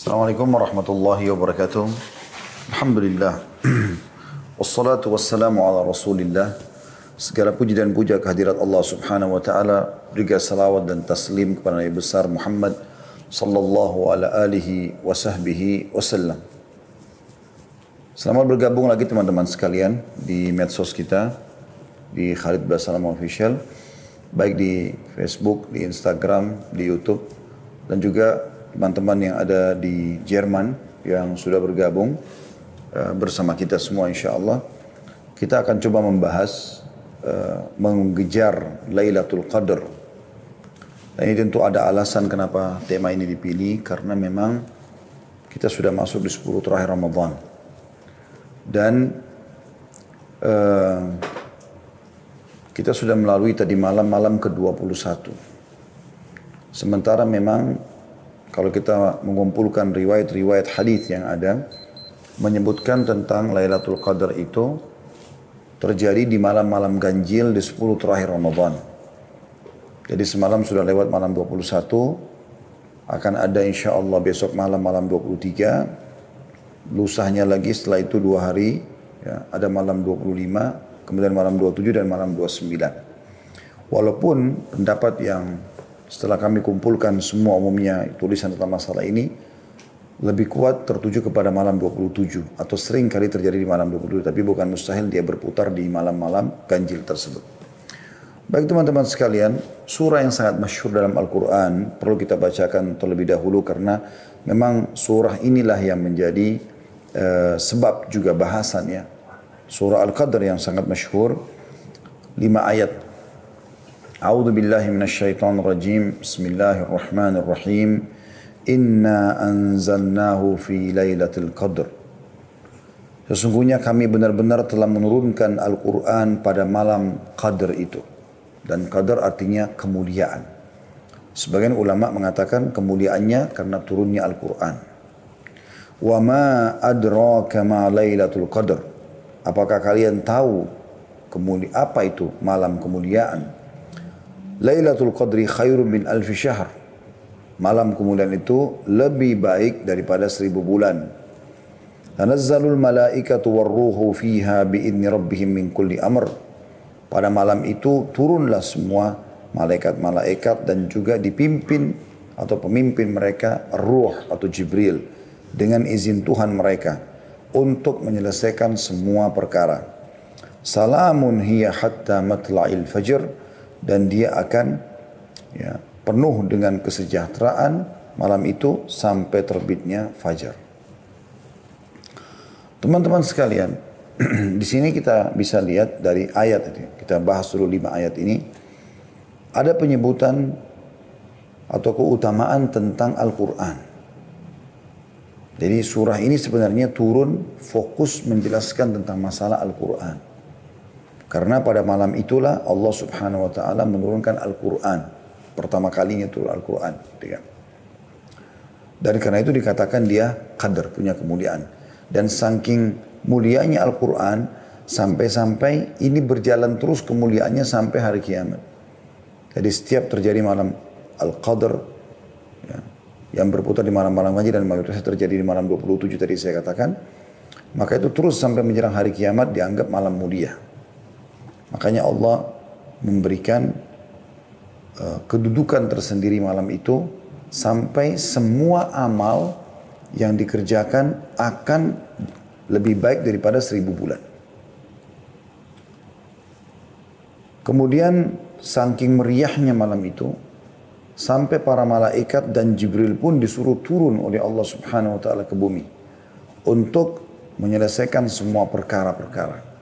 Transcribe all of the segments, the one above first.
Assalamualaikum warahmatullahi wabarakatuh. Alhamdulillah. Wassalatu wassalamu ala rasulillah. Segala puji dan puja kehadirat Allah subhanahu wa ta'ala. Berikan salawat dan taslim kepada Nabi besar Muhammad sallallahu ala alihi wa sahbihi wasallam. Selamat bergabung lagi teman-teman sekalian di medsos kita, di Khalid Basalam Official, baik di Facebook, di Instagram, di YouTube, dan juga teman-teman yang ada di Jerman yang sudah bergabung bersama kita semua insya Allah. Kita akan coba membahas mengejar Lailatul Qadar. Dan ini tentu ada alasan kenapa tema ini dipilih, karena memang kita sudah masuk di 10 terakhir Ramadan. Dan kita sudah melalui tadi malam ke-21. Sementara memang kalau kita mengumpulkan riwayat-riwayat hadis yang ada, menyebutkan tentang Lailatul Qadar itu terjadi di malam-malam ganjil di 10 terakhir Ramadan. Jadi semalam sudah lewat malam 21, akan ada insya Allah besok malam 23, lusahnya lagi setelah itu 2 hari, ya, ada malam 25, kemudian malam 27 dan malam 29. Walaupun pendapat yang setelah kami kumpulkan semua umumnya tulisan tentang masalah ini lebih kuat tertuju kepada malam 27 atau sering kali terjadi di malam 27, tapi bukan mustahil dia berputar di malam-malam ganjil tersebut. Baik teman-teman sekalian, surah yang sangat masyhur dalam Al-Quran perlu kita bacakan terlebih dahulu karena memang surah inilah yang menjadi sebab juga bahasannya. Surah Al-Qadr yang sangat masyhur, 5 ayat. A'udzu billahi minasyaitonir rajim. Bismillahirrahmanirrahim. Inna anzalnahu fi lailatul qadr. Sesungguhnya kami benar-benar telah menurunkan Al-Quran pada malam Qadr itu. Dan Qadr artinya kemuliaan. Sebagian ulama mengatakan kemuliaannya karena turunnya Al-Quran. Wa ma adraka ma lailatul qadr. Apakah kalian tahu apa itu malam kemuliaan? Lailatul Qadri khairun min alfi syahr. Malam kemuliaan itu lebih baik daripada 1000 bulan. Tanazzalul malaikatu warruhu fiha biidni rabbihim min kulli amr. Pada malam itu turunlah semua malaikat-malaikat dan juga dipimpin atau pemimpin mereka Ruh atau Jibril dengan izin Tuhan mereka untuk menyelesaikan semua perkara. Salamun hiya hatta matla'il fajr. Dan dia akan penuh dengan kesejahteraan malam itu sampai terbitnya fajar. Teman-teman sekalian, di sini kita bisa lihat dari ayat ini. Kita bahas dulu 5 ayat ini. Ada penyebutan atau keutamaan tentang Al-Quran. Jadi surah ini sebenarnya turun fokus menjelaskan tentang masalah Al-Quran. Karena pada malam itulah Allah subhanahu wa ta'ala menurunkan Al-Quran. Pertama kalinya turun Al-Quran. Dan karena itu dikatakan dia qadar, punya kemuliaan. Dan saking mulianya Al-Quran, sampai-sampai ini berjalan terus kemuliaannya sampai hari kiamat. Jadi setiap terjadi malam Al-Qadr, yang berputar di malam-malam ganjil dan mayoritas terjadi di malam 27 tadi saya katakan, maka itu terus sampai menjelang hari kiamat dianggap malam mulia. Makanya Allah memberikan kedudukan tersendiri malam itu sampai semua amal yang dikerjakan akan lebih baik daripada 1000 bulan. Kemudian saking meriahnya malam itu sampai para malaikat dan Jibril pun disuruh turun oleh Allah subhanahu wa ta'ala ke bumi untuk menyelesaikan semua perkara-perkara,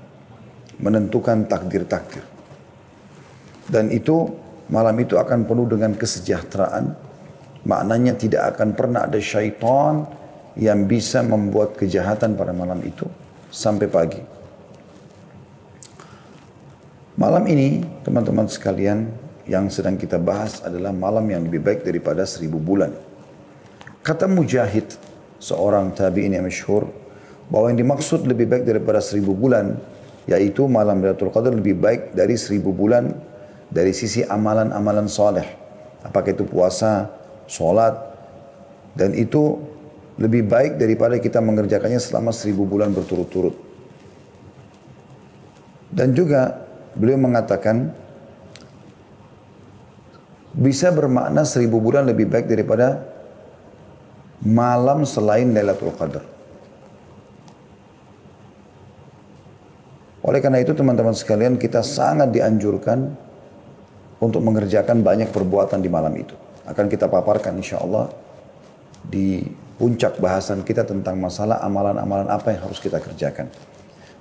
menentukan takdir-takdir. Dan itu malam itu akan penuh dengan kesejahteraan. Maknanya tidak akan pernah ada syaitan yang bisa membuat kejahatan pada malam itu sampai pagi. Malam ini teman-teman sekalian yang sedang kita bahas adalah malam yang lebih baik daripada 1000 bulan. Kata Mujahid, seorang tabi'in yang masyhur, bahwa yang dimaksud lebih baik daripada 1000 bulan yaitu malam Lailatul Qadar lebih baik dari 1000 bulan dari sisi amalan-amalan soleh. Apakah itu puasa, sholat, dan itu lebih baik daripada kita mengerjakannya selama 1000 bulan berturut-turut. Dan juga beliau mengatakan bisa bermakna 1000 bulan lebih baik daripada malam selain Lailatul Qadar. Oleh karena itu teman-teman sekalian, kita sangat dianjurkan untuk mengerjakan banyak perbuatan di malam itu. Akan kita paparkan insya Allah di puncak bahasan kita tentang masalah amalan-amalan apa yang harus kita kerjakan.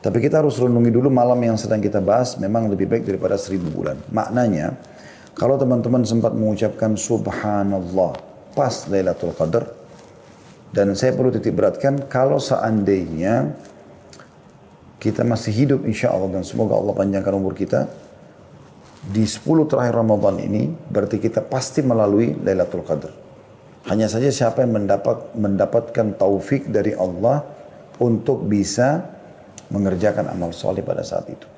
Tapi kita harus renungi dulu malam yang sedang kita bahas memang lebih baik daripada 1000 bulan. Maknanya, kalau teman-teman sempat mengucapkan Subhanallah pas Lailatul Qadar, dan saya perlu titik beratkan, kalau seandainya kita masih hidup insya Allah dan semoga Allah panjangkan umur kita, di 10 terakhir Ramadan ini berarti kita pasti melalui Lailatul Qadar. Hanya saja siapa yang mendapatkan taufik dari Allah untuk bisa mengerjakan amal soleh pada saat itu.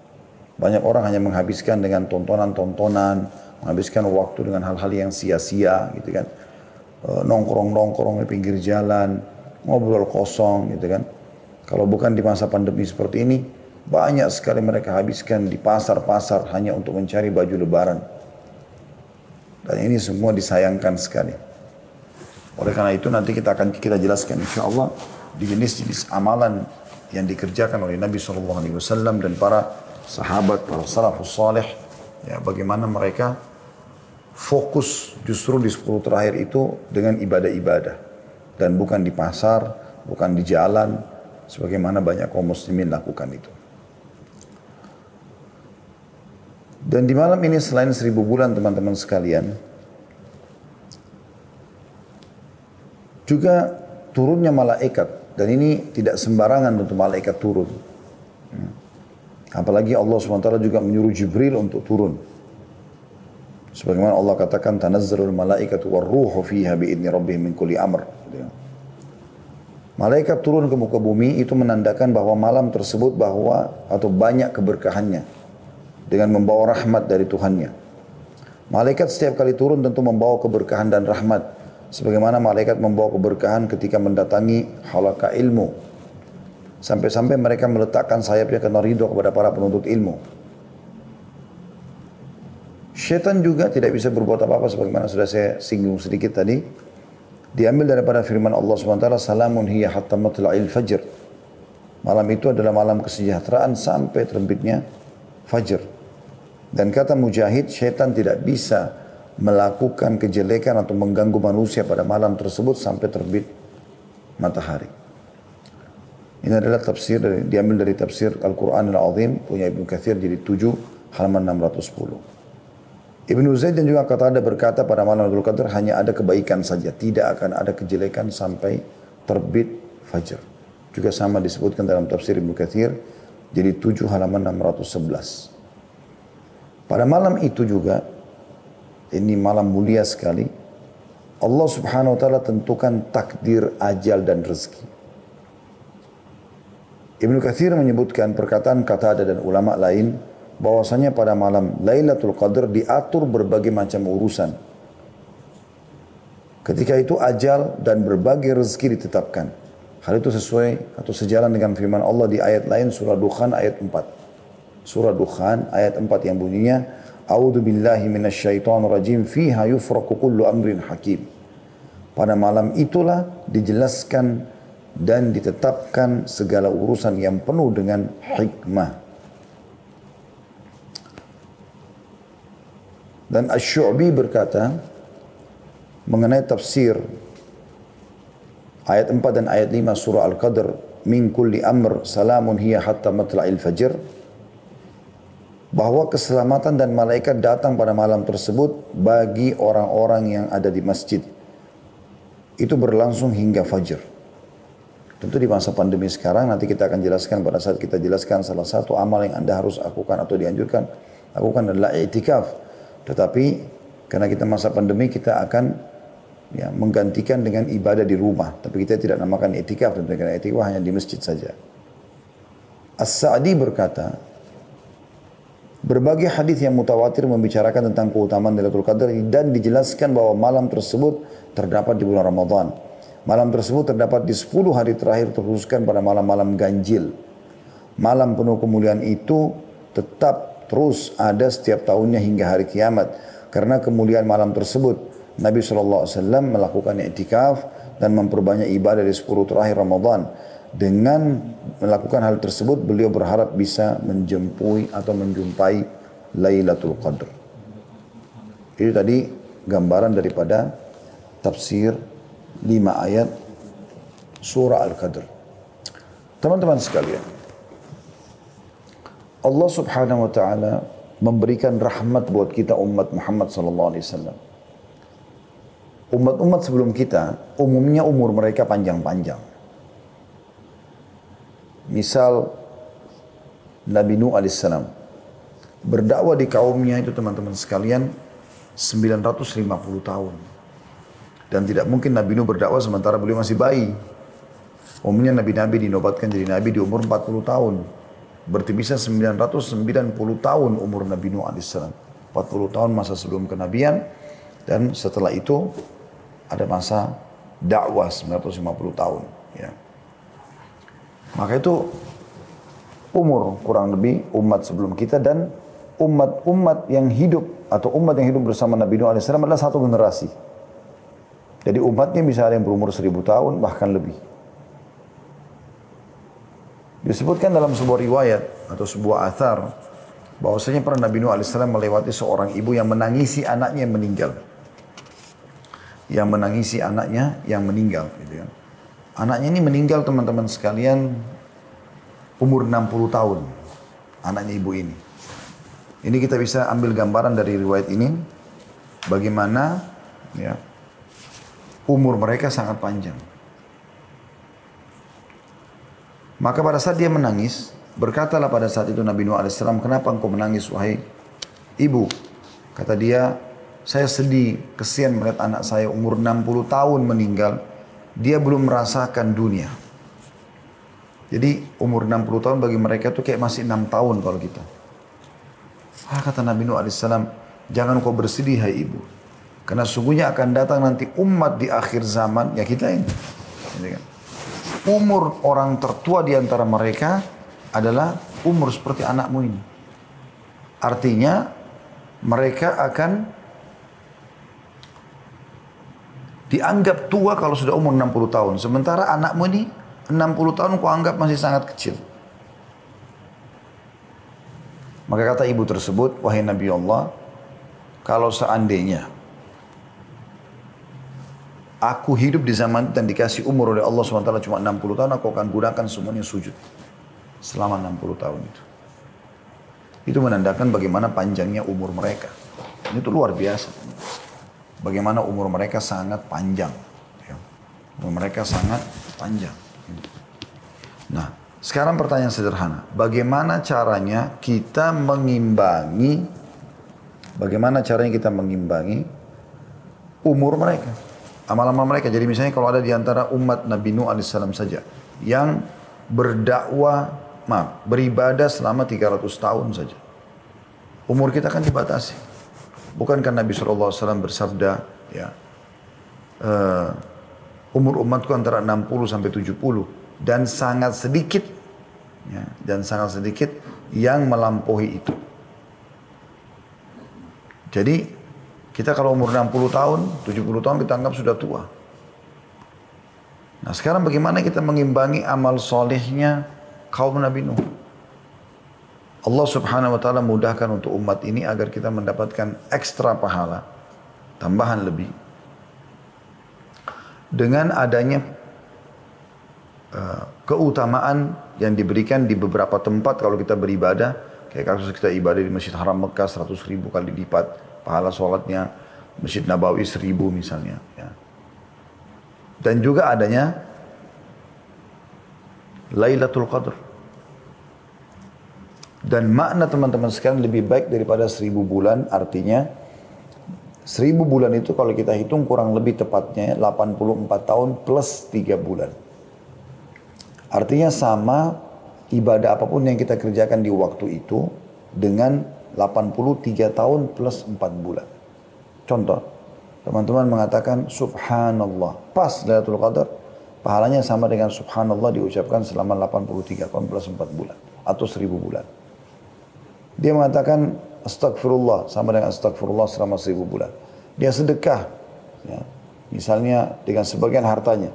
Banyak orang hanya menghabiskan dengan tontonan-tontonan, menghabiskan waktu dengan hal-hal yang sia-sia gitu kan. Nongkrong-nongkrong di pinggir jalan, ngobrol kosong gitu kan. Kalau bukan di masa pandemi seperti ini, banyak sekali mereka habiskan di pasar-pasar hanya untuk mencari baju lebaran. Dan ini semua disayangkan sekali. Oleh karena itu nanti kita akan jelaskan insya Allah di jenis-jenis amalan yang dikerjakan oleh Nabi SAW dan para sahabat, para salafus salih, ya, bagaimana mereka fokus justru di 10 terakhir itu dengan ibadah-ibadah. Dan bukan di pasar, bukan di jalan, sebagaimana banyak kaum muslimin lakukan itu. Dan di malam ini selain 1000 bulan teman-teman sekalian, juga turunnya malaikat. Dan ini tidak sembarangan untuk malaikat turun. Apalagi Allah SWT juga menyuruh Jibril untuk turun. Sebagaimana Allah katakan, tanazzalul malaikatu warruhu fiha biidni rabbihim min kulli amr. Malaikat turun ke muka bumi itu menandakan bahwa malam tersebut atau banyak keberkahannya dengan membawa rahmat dari Tuhannya. Malaikat setiap kali turun tentu membawa keberkahan dan rahmat. Sebagaimana malaikat membawa keberkahan ketika mendatangi halaqah ilmu. Sampai-sampai mereka meletakkan sayapnya karena ridho kepada para penuntut ilmu. Syaitan juga tidak bisa berbuat apa-apa sebagaimana sudah saya singgung sedikit tadi. Diambil daripada firman Allah SWT, salamun hiya hatta matla'il fajr. Malam itu adalah malam kesejahteraan sampai terbitnya fajr. Dan kata Mujahid, syaitan tidak bisa melakukan kejelekan atau mengganggu manusia pada malam tersebut sampai terbit matahari. Ini adalah tafsir diambil dari tafsir Al-Quran Al-Azim punya Ibnu Katsir jilid 7 halaman 610. Ibnu Zaid dan juga Qatadah berkata pada malam Lailatul Qadar hanya ada kebaikan saja, tidak akan ada kejelekan sampai terbit fajar. Juga sama disebutkan dalam tafsir Ibnu Katsir jilid 7 halaman 611. Pada malam itu juga, ini malam mulia sekali, Allah Subhanahu wa taala tentukan takdir, ajal dan rezeki. Ibnu Katsir menyebutkan perkataan Qatadah dan ulama lain bahwasanya pada malam Lailatul Qadar diatur berbagai macam urusan. Ketika itu ajal dan berbagai rezeki ditetapkan. Hal itu sesuai atau sejalan dengan firman Allah di ayat lain surah Dukhan ayat 4. Surah Dukhan ayat 4 yang bunyinya A'udzu billahi minasyaitonir rajim fiha yufraqu kullu amrin hakim. Pada malam itulah dijelaskan dan ditetapkan segala urusan yang penuh dengan hikmah. Dan Asy-Syu'bi berkata mengenai tafsir ayat 4 dan ayat 5 surah Al-Qadr, min kulli amr salamun hiya hatta matla'il fajr, bahwa keselamatan dan malaikat datang pada malam tersebut bagi orang-orang yang ada di masjid. Itu berlangsung hingga fajar. Tentu di masa pandemi sekarang nanti kita akan jelaskan pada saat kita jelaskan salah satu amal yang Anda harus lakukan atau dianjurkan lakukan adalah i'tikaf. Tetapi karena kita masa pandemi kita akan menggantikan dengan ibadah di rumah. Tapi kita tidak namakan i'tikaf, karena i'tikaf hanya di masjid saja. As-Sa'di berkata, berbagai hadis yang mutawatir membicarakan tentang keutamaan Lailatul Qadar dan dijelaskan bahwa malam tersebut terdapat di bulan Ramadan. Malam tersebut terdapat di 10 hari terakhir terkhususkan pada malam-malam ganjil. Malam penuh kemuliaan itu tetap terus ada setiap tahunnya hingga hari kiamat. Karena kemuliaan malam tersebut, Nabi SAW melakukan i'tikaf dan memperbanyak ibadah di 10 terakhir Ramadan. Dengan melakukan hal tersebut, beliau berharap bisa menjumpai Lailatul Qadr. Itu tadi gambaran daripada tafsir 5 ayat surah Al-Qadr. Teman-teman sekalian, Allah Subhanahu wa taala memberikan rahmat buat kita umat Muhammad sallallahu alaihi wasallam. Umat-umat sebelum kita umumnya umur mereka panjang-panjang. Misal Nabi Nuh alaihissalam berdakwah di kaumnya itu teman-teman sekalian 950 tahun. Dan tidak mungkin Nabi Nuh berdakwah sementara beliau masih bayi. Umumnya nabi-nabi dinobatkan jadi nabi di umur 40 tahun. Berarti bisa 990 tahun umur Nabi Nuh alaihissalam. 40 tahun masa sebelum kenabian dan setelah itu ada masa dakwah 950 tahun. Ya. Maka itu umur kurang lebih umat sebelum kita dan umat-umat yang hidup atau umat yang hidup bersama Nabi Nuh alaihissalam adalah satu generasi. Jadi umatnya bisa ada yang berumur 1000 tahun bahkan lebih. Disebutkan dalam sebuah riwayat atau sebuah athar bahwasanya pernah Nabi Nuh alaihissalam melewati seorang ibu yang menangisi anaknya yang meninggal. Yang menangisi anaknya yang meninggal. Gitu ya. Anaknya ini meninggal teman-teman sekalian umur 60 tahun. Anaknya ibu ini. Ini kita bisa ambil gambaran dari riwayat ini. Bagaimana ya, umur mereka sangat panjang. Maka pada saat dia menangis, berkatalah pada saat itu Nabi Nuh alaihissalam, kenapa engkau menangis wahai ibu? Kata dia, saya sedih, kesian melihat anak saya umur 60 tahun meninggal. Dia belum merasakan dunia. Jadi umur 60 tahun bagi mereka itu kayak masih 6 tahun kalau kita. Kata Nabi Nuh alaihissalam, jangan kau bersedih hai ibu. Karena sungguhnya akan datang nanti umat di akhir zaman, ya kita ini. Umur orang tertua di antara mereka adalah umur seperti anakmu ini. Artinya mereka akan dianggap tua kalau sudah umur 60 tahun. Sementara anakmu ini 60 tahun kau anggap masih sangat kecil. Maka kata ibu tersebut, wahai Nabi Allah, kalau seandainya aku hidup di zaman dan dikasih umur oleh Allah SWT cuma 60 tahun, aku akan gunakan semuanya sujud. Selama 60 tahun itu. Itu menandakan bagaimana panjangnya umur mereka. Itu luar biasa. Bagaimana umur mereka sangat panjang. Umur mereka sangat panjang. Nah, sekarang pertanyaan sederhana. Bagaimana caranya kita mengimbangi umur mereka? Amal-amal mereka. Jadi misalnya kalau ada di antara umat Nabi Nuh alaihissalam saja yang beribadah selama 300 tahun saja. Umur kita kan dibatasi. Bukankah Nabi SAW bersabda, ya, umur umatku antara 60 sampai 70 dan sangat sedikit yang melampaui itu. Jadi kita kalau umur 60 tahun, 70 tahun kita anggap sudah tua. Nah sekarang bagaimana kita mengimbangi amal solehnya kaum Nabi Nuh? Allah Subhanahu wa taala mudahkan untuk umat ini agar kita mendapatkan ekstra pahala, tambahan lebih. Dengan adanya keutamaan yang diberikan di beberapa tempat kalau kita beribadah, kayak kasus kita ibadah di Masjid Haram Mekah 100.000 kali lipat pahala sholatnya, Masjid Nabawi 1000 misalnya. Ya. Dan juga adanya Lailatul Qadr. Dan makna teman-teman sekalian lebih baik daripada 1000 bulan, artinya 1000 bulan itu kalau kita hitung kurang lebih tepatnya 84 tahun plus 3 bulan. Artinya sama ibadah apapun yang kita kerjakan di waktu itu dengan 83 tahun plus 4 bulan. Contoh, Teman-teman mengatakan subhanallah. Pas Lailatul Qadar, pahalanya sama dengan subhanallah diucapkan selama 83, 4 bulan. Atau 1000 bulan. Dia mengatakan astagfirullah sama dengan astagfirullah selama 1000 bulan. Dia sedekah, ya, misalnya dengan sebagian hartanya.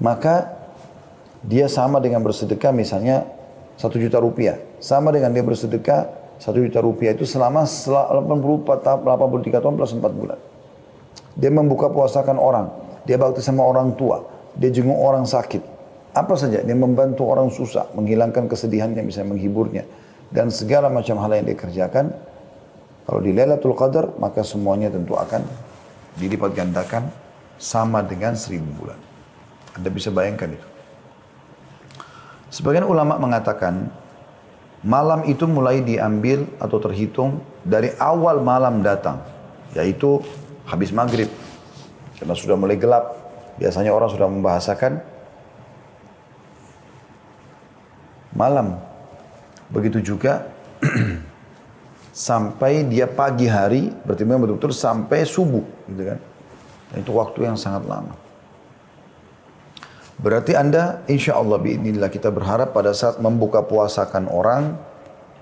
Maka dia sama dengan bersedekah misalnya 1 juta rupiah. Sama dengan dia bersedekah 1 juta rupiah itu selama 83 tahun plus 4 bulan. Dia membuka puasakan orang. Dia bakti sama orang tua. Dia jenguk orang sakit. Apa saja. Dia membantu orang susah. Menghilangkan kesedihannya. Misalnya menghiburnya. Dan segala macam hal yang dia kerjakan. Kalau di Lailatul Qadar. Maka semuanya tentu akan dilipat gandakan. Sama dengan 1000 bulan. Anda bisa bayangkan itu. Sebagian ulama mengatakan. Malam itu mulai diambil atau terhitung dari awal malam datang. Yaitu habis maghrib. Karena sudah mulai gelap. Biasanya orang sudah membahasakan malam. Begitu juga sampai dia pagi hari. Berarti memang betul-betul sampai subuh. Gitu kan. Dan itu waktu yang sangat lama. Berarti Anda insya Allah biidznillah kita berharap pada saat membuka puasakan orang,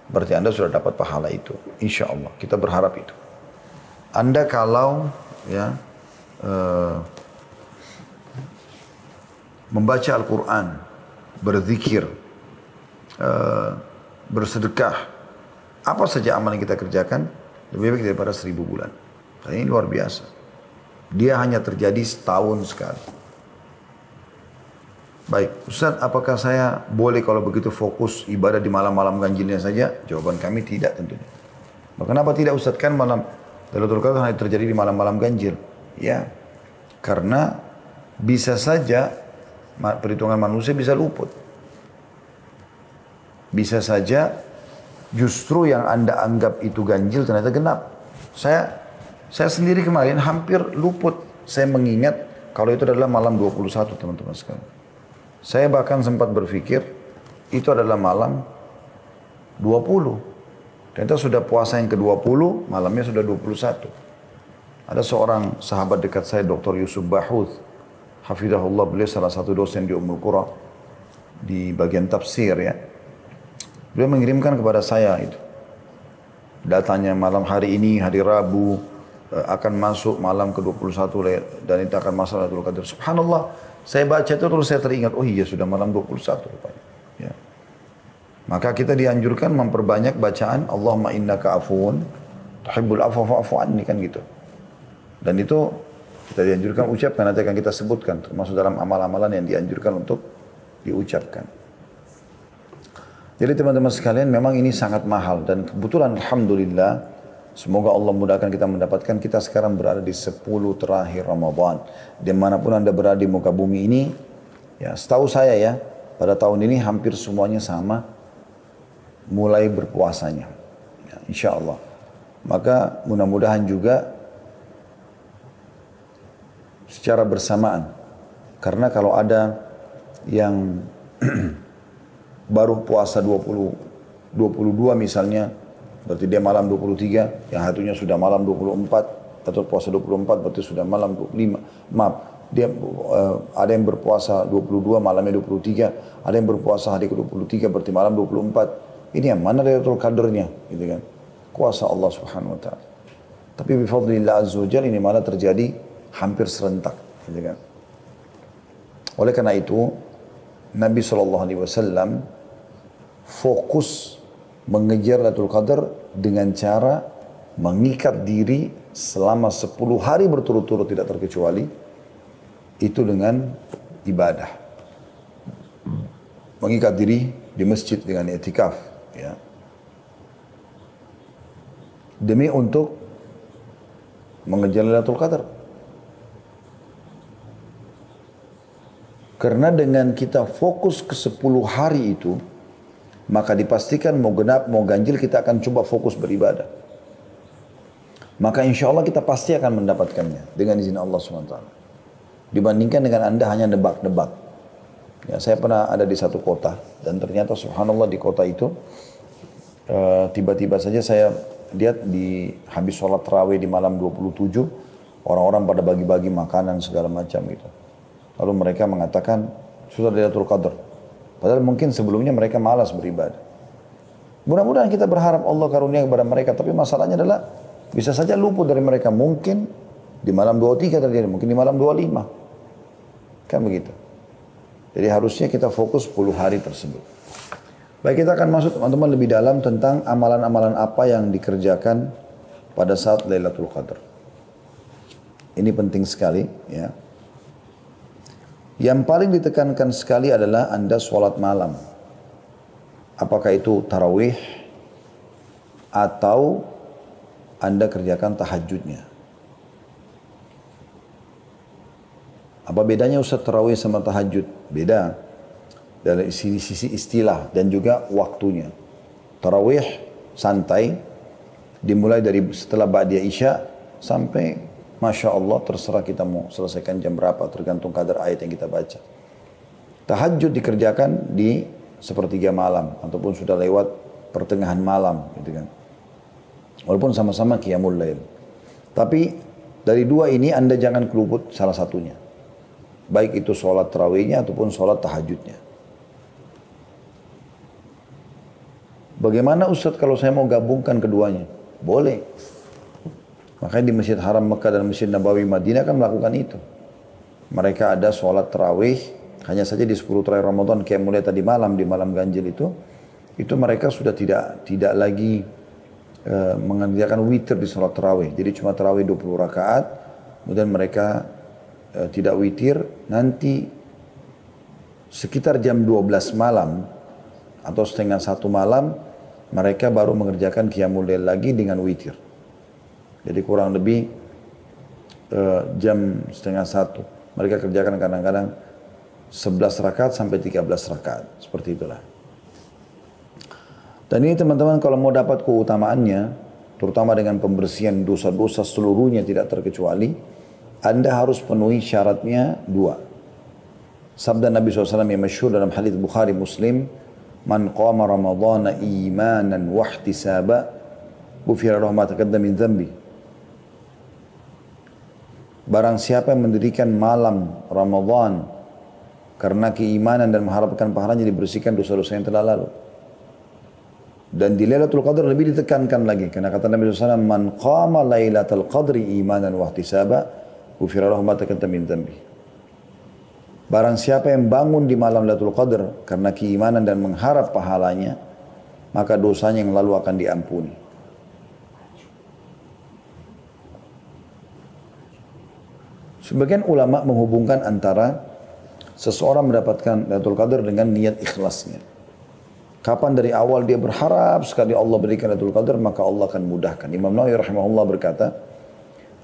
berarti Anda sudah dapat pahala itu. Insya Allah kita berharap itu. Anda kalau ya membaca Al-Quran, berzikir, bersedekah, apa saja amal yang kita kerjakan, lebih baik daripada 1000 bulan. Dan ini luar biasa. Dia hanya terjadi setahun sekali. Baik, Ustaz, apakah saya boleh kalau begitu fokus ibadah di malam-malam ganjilnya saja? Jawaban kami tidak tentunya. Kenapa tidak, Ustaz? Kan malam Lailatul Qadar hanya terjadi di malam-malam ganjil. Ya, karena bisa saja perhitungan manusia bisa luput. Bisa saja justru yang Anda anggap itu ganjil ternyata genap. Saya sendiri kemarin hampir luput. Saya mengingat kalau itu adalah malam 21, teman-teman sekalian. Saya bahkan sempat berpikir itu adalah malam 20. Ternyata sudah puasa yang ke-20, malamnya sudah 21. Ada seorang sahabat dekat saya, Dr. Yusuf Bahuth, hafidhahullah, beliau salah satu dosen di Ummul Qura di bagian tafsir ya. Beliau mengirimkan kepada saya itu. Datanya malam hari ini, hari Rabu, akan masuk malam ke-21 dan itu akan masuk Lailatul Qadar. Subhanallah. Saya baca itu terus saya teringat, oh iya sudah malam 21 rupanya. Ya. Maka kita dianjurkan memperbanyak bacaan Allahumma innaka afuun tuhibbul afwa fa'fu anni, kan gitu. Dan itu kita dianjurkan ucapkan, nanti akan kita sebutkan termasuk dalam amal-amalan yang dianjurkan untuk diucapkan. Jadi teman-teman sekalian, memang ini sangat mahal dan kebetulan alhamdulillah semoga Allah mudahkan kita mendapatkan. Kita sekarang berada di 10 terakhir Ramadan. Dimanapun Anda berada di muka bumi ini, ya setahu saya ya, pada tahun ini hampir semuanya sama mulai berpuasanya. Ya, insya Allah. Maka mudah-mudahan juga secara bersamaan. Karena kalau ada yang baru puasa 22 misalnya, berarti dia malam 23, yang hatunya sudah malam 24, atau puasa 24 berarti sudah malam 25. Maaf, dia ada yang berpuasa 22, malamnya 23, ada yang berpuasa hari ke-23 berarti malam 24. Ini yang mana Lailatul Qadarnya, gitu kan? Kuasa Allah Subhanahu wa taala. Tapi bifadlillah azza wajalla ini malah terjadi hampir serentak, gitu kan? Oleh karena itu, Nabi SAW fokus mengejar Lailatul Qadar dengan cara mengikat diri selama 10 hari berturut-turut tidak terkecuali itu dengan ibadah. Mengikat diri di masjid dengan i'tikaf, ya. Demi untuk mengejar Lailatul Qadar. Karena dengan kita fokus ke 10 hari itu, maka dipastikan mau genap, mau ganjil, kita akan coba fokus beribadah. Maka insya Allah kita pasti akan mendapatkannya dengan izin Allah SWT. Dibandingkan dengan Anda hanya nebak-nebak. Ya, saya pernah ada di satu kota dan ternyata subhanallah di kota itu tiba-tiba saja saya lihat di habis sholat tarawih di malam 27, orang-orang pada bagi-bagi makanan segala macam gitu. Lalu mereka mengatakan sudah Lailatul Qadar. Padahal mungkin sebelumnya mereka malas beribadah. Mudah-mudahan kita berharap Allah karunia kepada mereka, tapi masalahnya adalah bisa saja luput dari mereka. Mungkin di malam 23 terjadi, mungkin di malam 25. Kan begitu. Jadi harusnya kita fokus 10 hari tersebut. Baik, kita akan masuk teman-teman lebih dalam tentang amalan-amalan apa yang dikerjakan pada saat Lailatul Qadar. Ini penting sekali ya. Yang paling ditekankan sekali adalah Anda sholat malam. Apakah itu tarawih atau Anda kerjakan tahajudnya. Apa bedanya Ustaz tarawih sama tahajud? Beda. Dari sisi istilah dan juga waktunya. Tarawih santai, dimulai dari setelah Ba'diyah Isya sampai Masya Allah terserah kita mau selesaikan jam berapa, tergantung kadar ayat yang kita baca. Tahajud dikerjakan di sepertiga malam ataupun sudah lewat pertengahan malam, gitu kan. Walaupun sama-sama qiyamul lail. Tapi dari dua ini Anda jangan keluput salah satunya. Baik itu sholat tarawihnya ataupun sholat tahajudnya. Bagaimana Ustaz kalau saya mau gabungkan keduanya? Boleh. Makanya di Masjid Haram Mekah dan Masjid Nabawi Madinah kan melakukan itu. Mereka ada sholat tarawih, hanya saja di 10 terakhir Ramadan, kayak mulai tadi malam, di malam ganjil itu mereka sudah tidak lagi mengerjakan witir di sholat tarawih. Jadi cuma tarawih 20 rakaat, kemudian mereka tidak witir, nanti sekitar jam 12 malam atau setengah 1 malam, mereka baru mengerjakan qiyamul lail lagi dengan witir. Jadi kurang lebih jam setengah 1. Mereka kerjakan kadang-kadang 11 rakaat sampai 13 rakaat. Seperti itulah. Dan ini teman-teman kalau mau dapat keutamaannya, terutama dengan pembersihan dosa-dosa seluruhnya tidak terkecuali, Anda harus penuhi syaratnya 2. Sabda Nabi SAW yang masyhur dalam hadits Bukhari Muslim, Man qama Ramadhana imanan wa ihtisaba ghufira lahu ma taqaddama min dhanbi. Barang siapa yang mendirikan malam Ramadan karena keimanan dan mengharapkan pahalanya, dibersihkan dosa-dosa yang telah lalu. Dan di Lailatul Qadar lebih ditekankan lagi karena kata Nabi SAW, Man qama Lailatul Qadri imanan wa ihtisaba ghufira lahu ma taqaddama min dhanbi. Barang siapa yang bangun di malam Lailatul Qadar karena keimanan dan mengharap pahalanya, maka dosanya yang lalu akan diampuni. Sebagian ulama menghubungkan antara seseorang mendapatkan Lailatul Qadar dengan niat ikhlasnya. Kapan dari awal dia berharap sekali Allah berikan Lailatul Qadar, maka Allah akan mudahkan. Imam Nawawi rahimahullah berkata,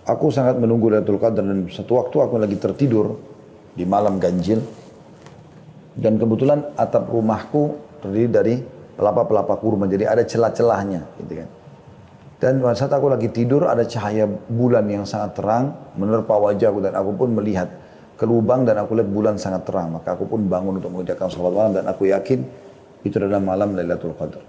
aku sangat menunggu Lailatul Qadar dan satu waktu aku lagi tertidur di malam ganjil, dan kebetulan atap rumahku terdiri dari pelapa-pelapa kurma, jadi ada celah-celahnya gitu kan. Dan pada saat aku lagi tidur ada cahaya bulan yang sangat terang menerpa wajahku, dan aku pun melihat ke lubang dan aku lihat bulan sangat terang, maka aku pun bangun untuk mengerjakan sholat malam, dan aku yakin itu adalah malam Lailatul Qadar.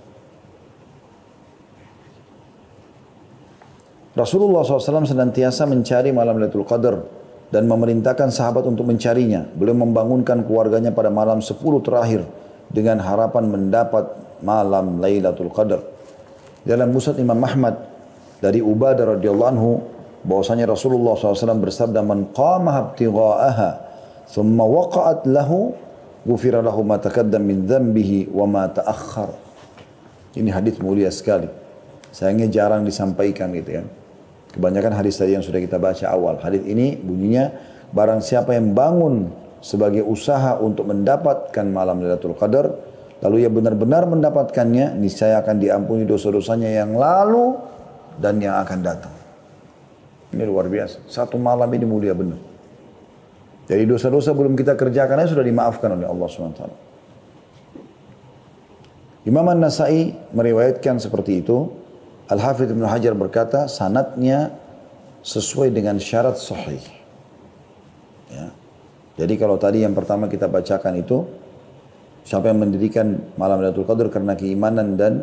Rasulullah SAW senantiasa mencari malam Lailatul Qadar dan memerintahkan sahabat untuk mencarinya. Beliau membangunkan keluarganya pada malam 10 terakhir dengan harapan mendapat malam Lailatul Qadar. Dalam Musnad Imam Ahmad dari Ubadah radhiyallahu anhu bahwasanya Rasulullah SAW bersabda, Man qama ibtigha'aha thumma waqa'at lahu ghufira lahu ma taqaddam min dhanbihi wa ma ta'akhkhar. Ini hadis mulia sekali. Sayangnya jarang disampaikan gitu ya. Kebanyakan hadis tadi yang sudah kita baca awal. Hadis ini bunyinya, barang siapa yang bangun sebagai usaha untuk mendapatkan malam Lailatul Qadar, lalu ia benar-benar mendapatkannya, niscaya akan diampuni dosa-dosanya yang lalu dan yang akan datang. Ini luar biasa. Satu malam ini mulia benar. Jadi dosa-dosa belum kita kerjakannya sudah dimaafkan oleh Allah SWT. Imam An-Nasai meriwayatkan seperti itu. Al-Hafidh Ibn Hajar berkata, sanadnya sesuai dengan syarat sahih. Ya. Jadi kalau tadi yang pertama kita bacakan itu, siapa yang mendirikan malam Lailatul Qadar karena keimanan dan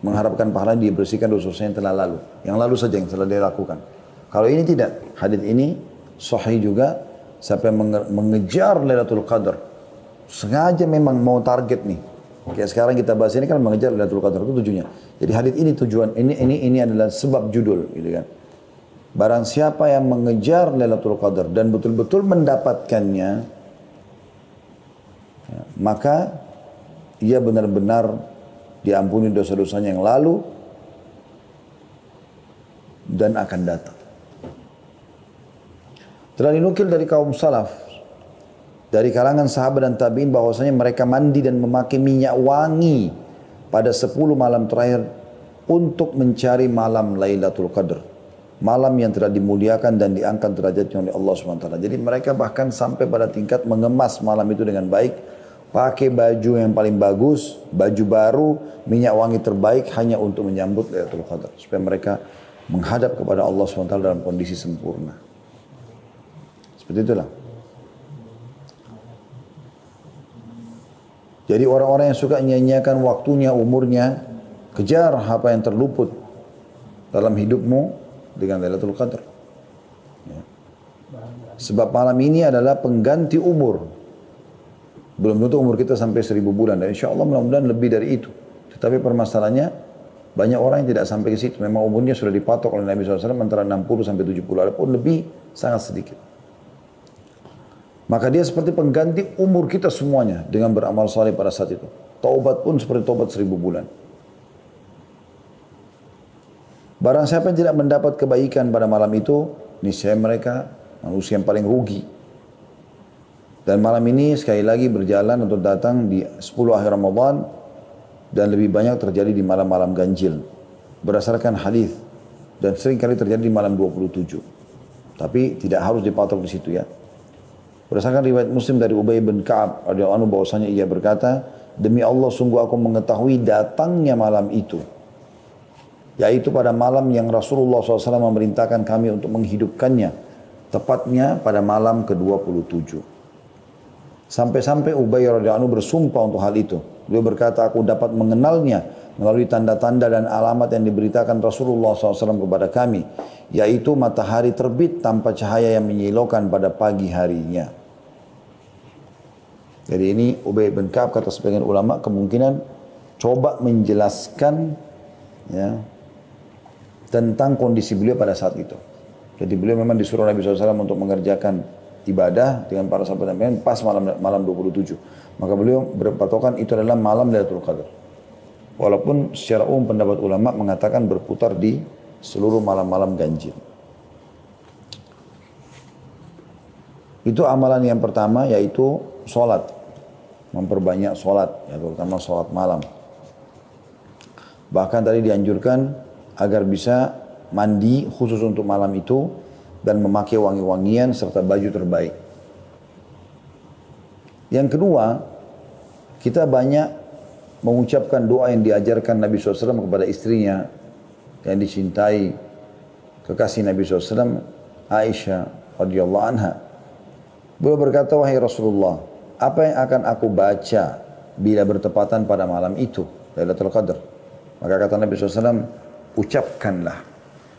mengharapkan pahala dia bersihkan dosa-dosa yang telah lalu. Yang lalu saja yang telah dia lakukan. Kalau ini tidak, hadis ini sahih juga, siapa yang mengejar Lailatul Qadar, sengaja memang mau target nih. Kayak sekarang kita bahas ini kan mengejar Lailatul Qadar, itu tujuannya. Jadi hadis ini tujuan, ini adalah sebab judul gitu kan. Barang siapa yang mengejar Lailatul Qadar dan betul-betul mendapatkannya, ya, maka ia benar-benar diampuni dosa-dosanya yang lalu dan akan datang. Telah dinukil dari kaum salaf, dari kalangan sahabat dan tabi'in bahwasanya mereka mandi dan memakai minyak wangi pada 10 malam terakhir untuk mencari malam Lailatul Qadar. Malam yang telah dimuliakan dan diangkat derajatnya oleh Allah SWT. Jadi mereka bahkan sampai pada tingkat mengemas malam itu dengan baik, pakai baju yang paling bagus, baju baru, minyak wangi terbaik hanya untuk menyambut Lailatul Qadar. Supaya mereka menghadap kepada Allah SWT dalam kondisi sempurna. Seperti itulah. Jadi orang-orang yang suka nyanyiakan waktunya, umurnya, kejar apa yang terluput dalam hidupmu dengan Lailatul Qadar. Ya. Sebab malam ini adalah pengganti umur. Belum tentu umur kita sampai 1000 bulan. Dan insya Allah mudah-mudahan lebih dari itu. Tetapi permasalahannya, banyak orang yang tidak sampai ke situ. Memang umurnya sudah dipatok oleh Nabi SAW antara 60 sampai 70. Adapun lebih sangat sedikit. Maka dia seperti pengganti umur kita semuanya dengan beramal saleh pada saat itu. Taubat pun seperti taubat 1000 bulan. Barang siapa yang tidak mendapat kebaikan pada malam itu, niscaya mereka manusia yang paling rugi. Dan malam ini sekali lagi berjalan untuk datang di 10 akhir Ramadan dan lebih banyak terjadi di malam-malam ganjil. Berdasarkan hadis dan sering kali terjadi di malam 27. Tapi tidak harus dipatok di situ ya. Berdasarkan riwayat Muslim dari Ubay bin Ka'ab radhiyallahu anhu bahwasanya ia berkata, demi Allah sungguh aku mengetahui datangnya malam itu. Yaitu pada malam yang Rasulullah SAW memerintahkan kami untuk menghidupkannya. Tepatnya pada malam ke-27. Sampai-sampai Ubay radhiyallahu anhu bersumpah untuk hal itu. Beliau berkata, aku dapat mengenalnya melalui tanda-tanda dan alamat yang diberitakan Rasulullah SAW kepada kami. Yaitu matahari terbit tanpa cahaya yang menyilaukan pada pagi harinya. Jadi ini Ubay bin Ka'ab kata sebagian ulama kemungkinan coba menjelaskan ya, tentang kondisi beliau pada saat itu. Jadi beliau memang disuruh Nabi SAW untuk mengerjakan ibadah dengan para sahabat dan pas malam 27. Maka beliau berpatokan itu adalah malam Lailatul Qadar. Walaupun secara umum pendapat ulama mengatakan berputar di seluruh malam-malam ganjil. Itu amalan yang pertama yaitu sholat. Memperbanyak sholat, ya, terutama sholat malam. Bahkan tadi dianjurkan agar bisa mandi khusus untuk malam itu dan memakai wangi-wangian serta baju terbaik. Yang kedua, kita banyak mengucapkan doa yang diajarkan Nabi SAW kepada istrinya yang dicintai kekasih Nabi SAW, Aisyah radhiyallahu anha. Beliau berkata, wahai Rasulullah, apa yang akan aku baca bila bertepatan pada malam itu, Lailatul Qadar? Maka kata Nabi SAW, ucapkanlah,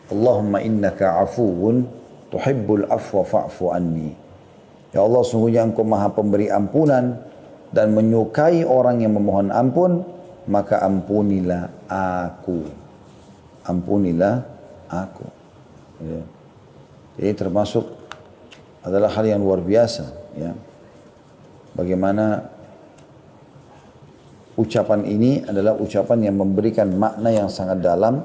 Allahumma innaka afuwun tuhibbul afwa fa'fu anni. Ya Allah, sungguhnya Engkau Maha Pemberi ampunan dan menyukai orang yang memohon ampun, maka ampunilah aku. Ampunilah aku. Ya. Jadi termasuk adalah hal yang luar biasa. Ya. Bagaimana ucapan ini adalah ucapan yang memberikan makna yang sangat dalam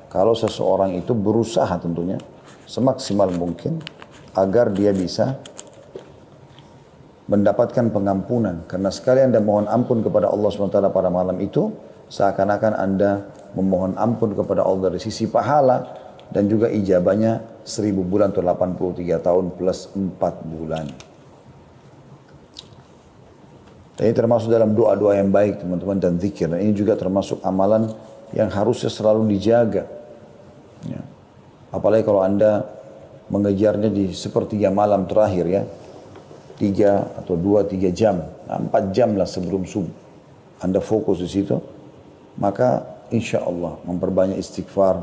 kalau seseorang itu berusaha tentunya semaksimal mungkin agar dia bisa mendapatkan pengampunan. Karena sekali Anda mohon ampun kepada Allah SWT pada malam itu, seakan-akan Anda memohon ampun kepada Allah dari sisi pahala dan juga ijabahnya 1000 bulan atau 83 tahun plus 4 bulan. Dan ini termasuk dalam doa-doa yang baik teman-teman dan zikir. Dan ini juga termasuk amalan yang harusnya selalu dijaga. Ya. Apalagi kalau Anda mengejarnya di sepertiga malam terakhir ya. 3 atau 2-3 jam. 4 jam lah sebelum subuh. Anda fokus di situ. Maka insya Allah memperbanyak istighfar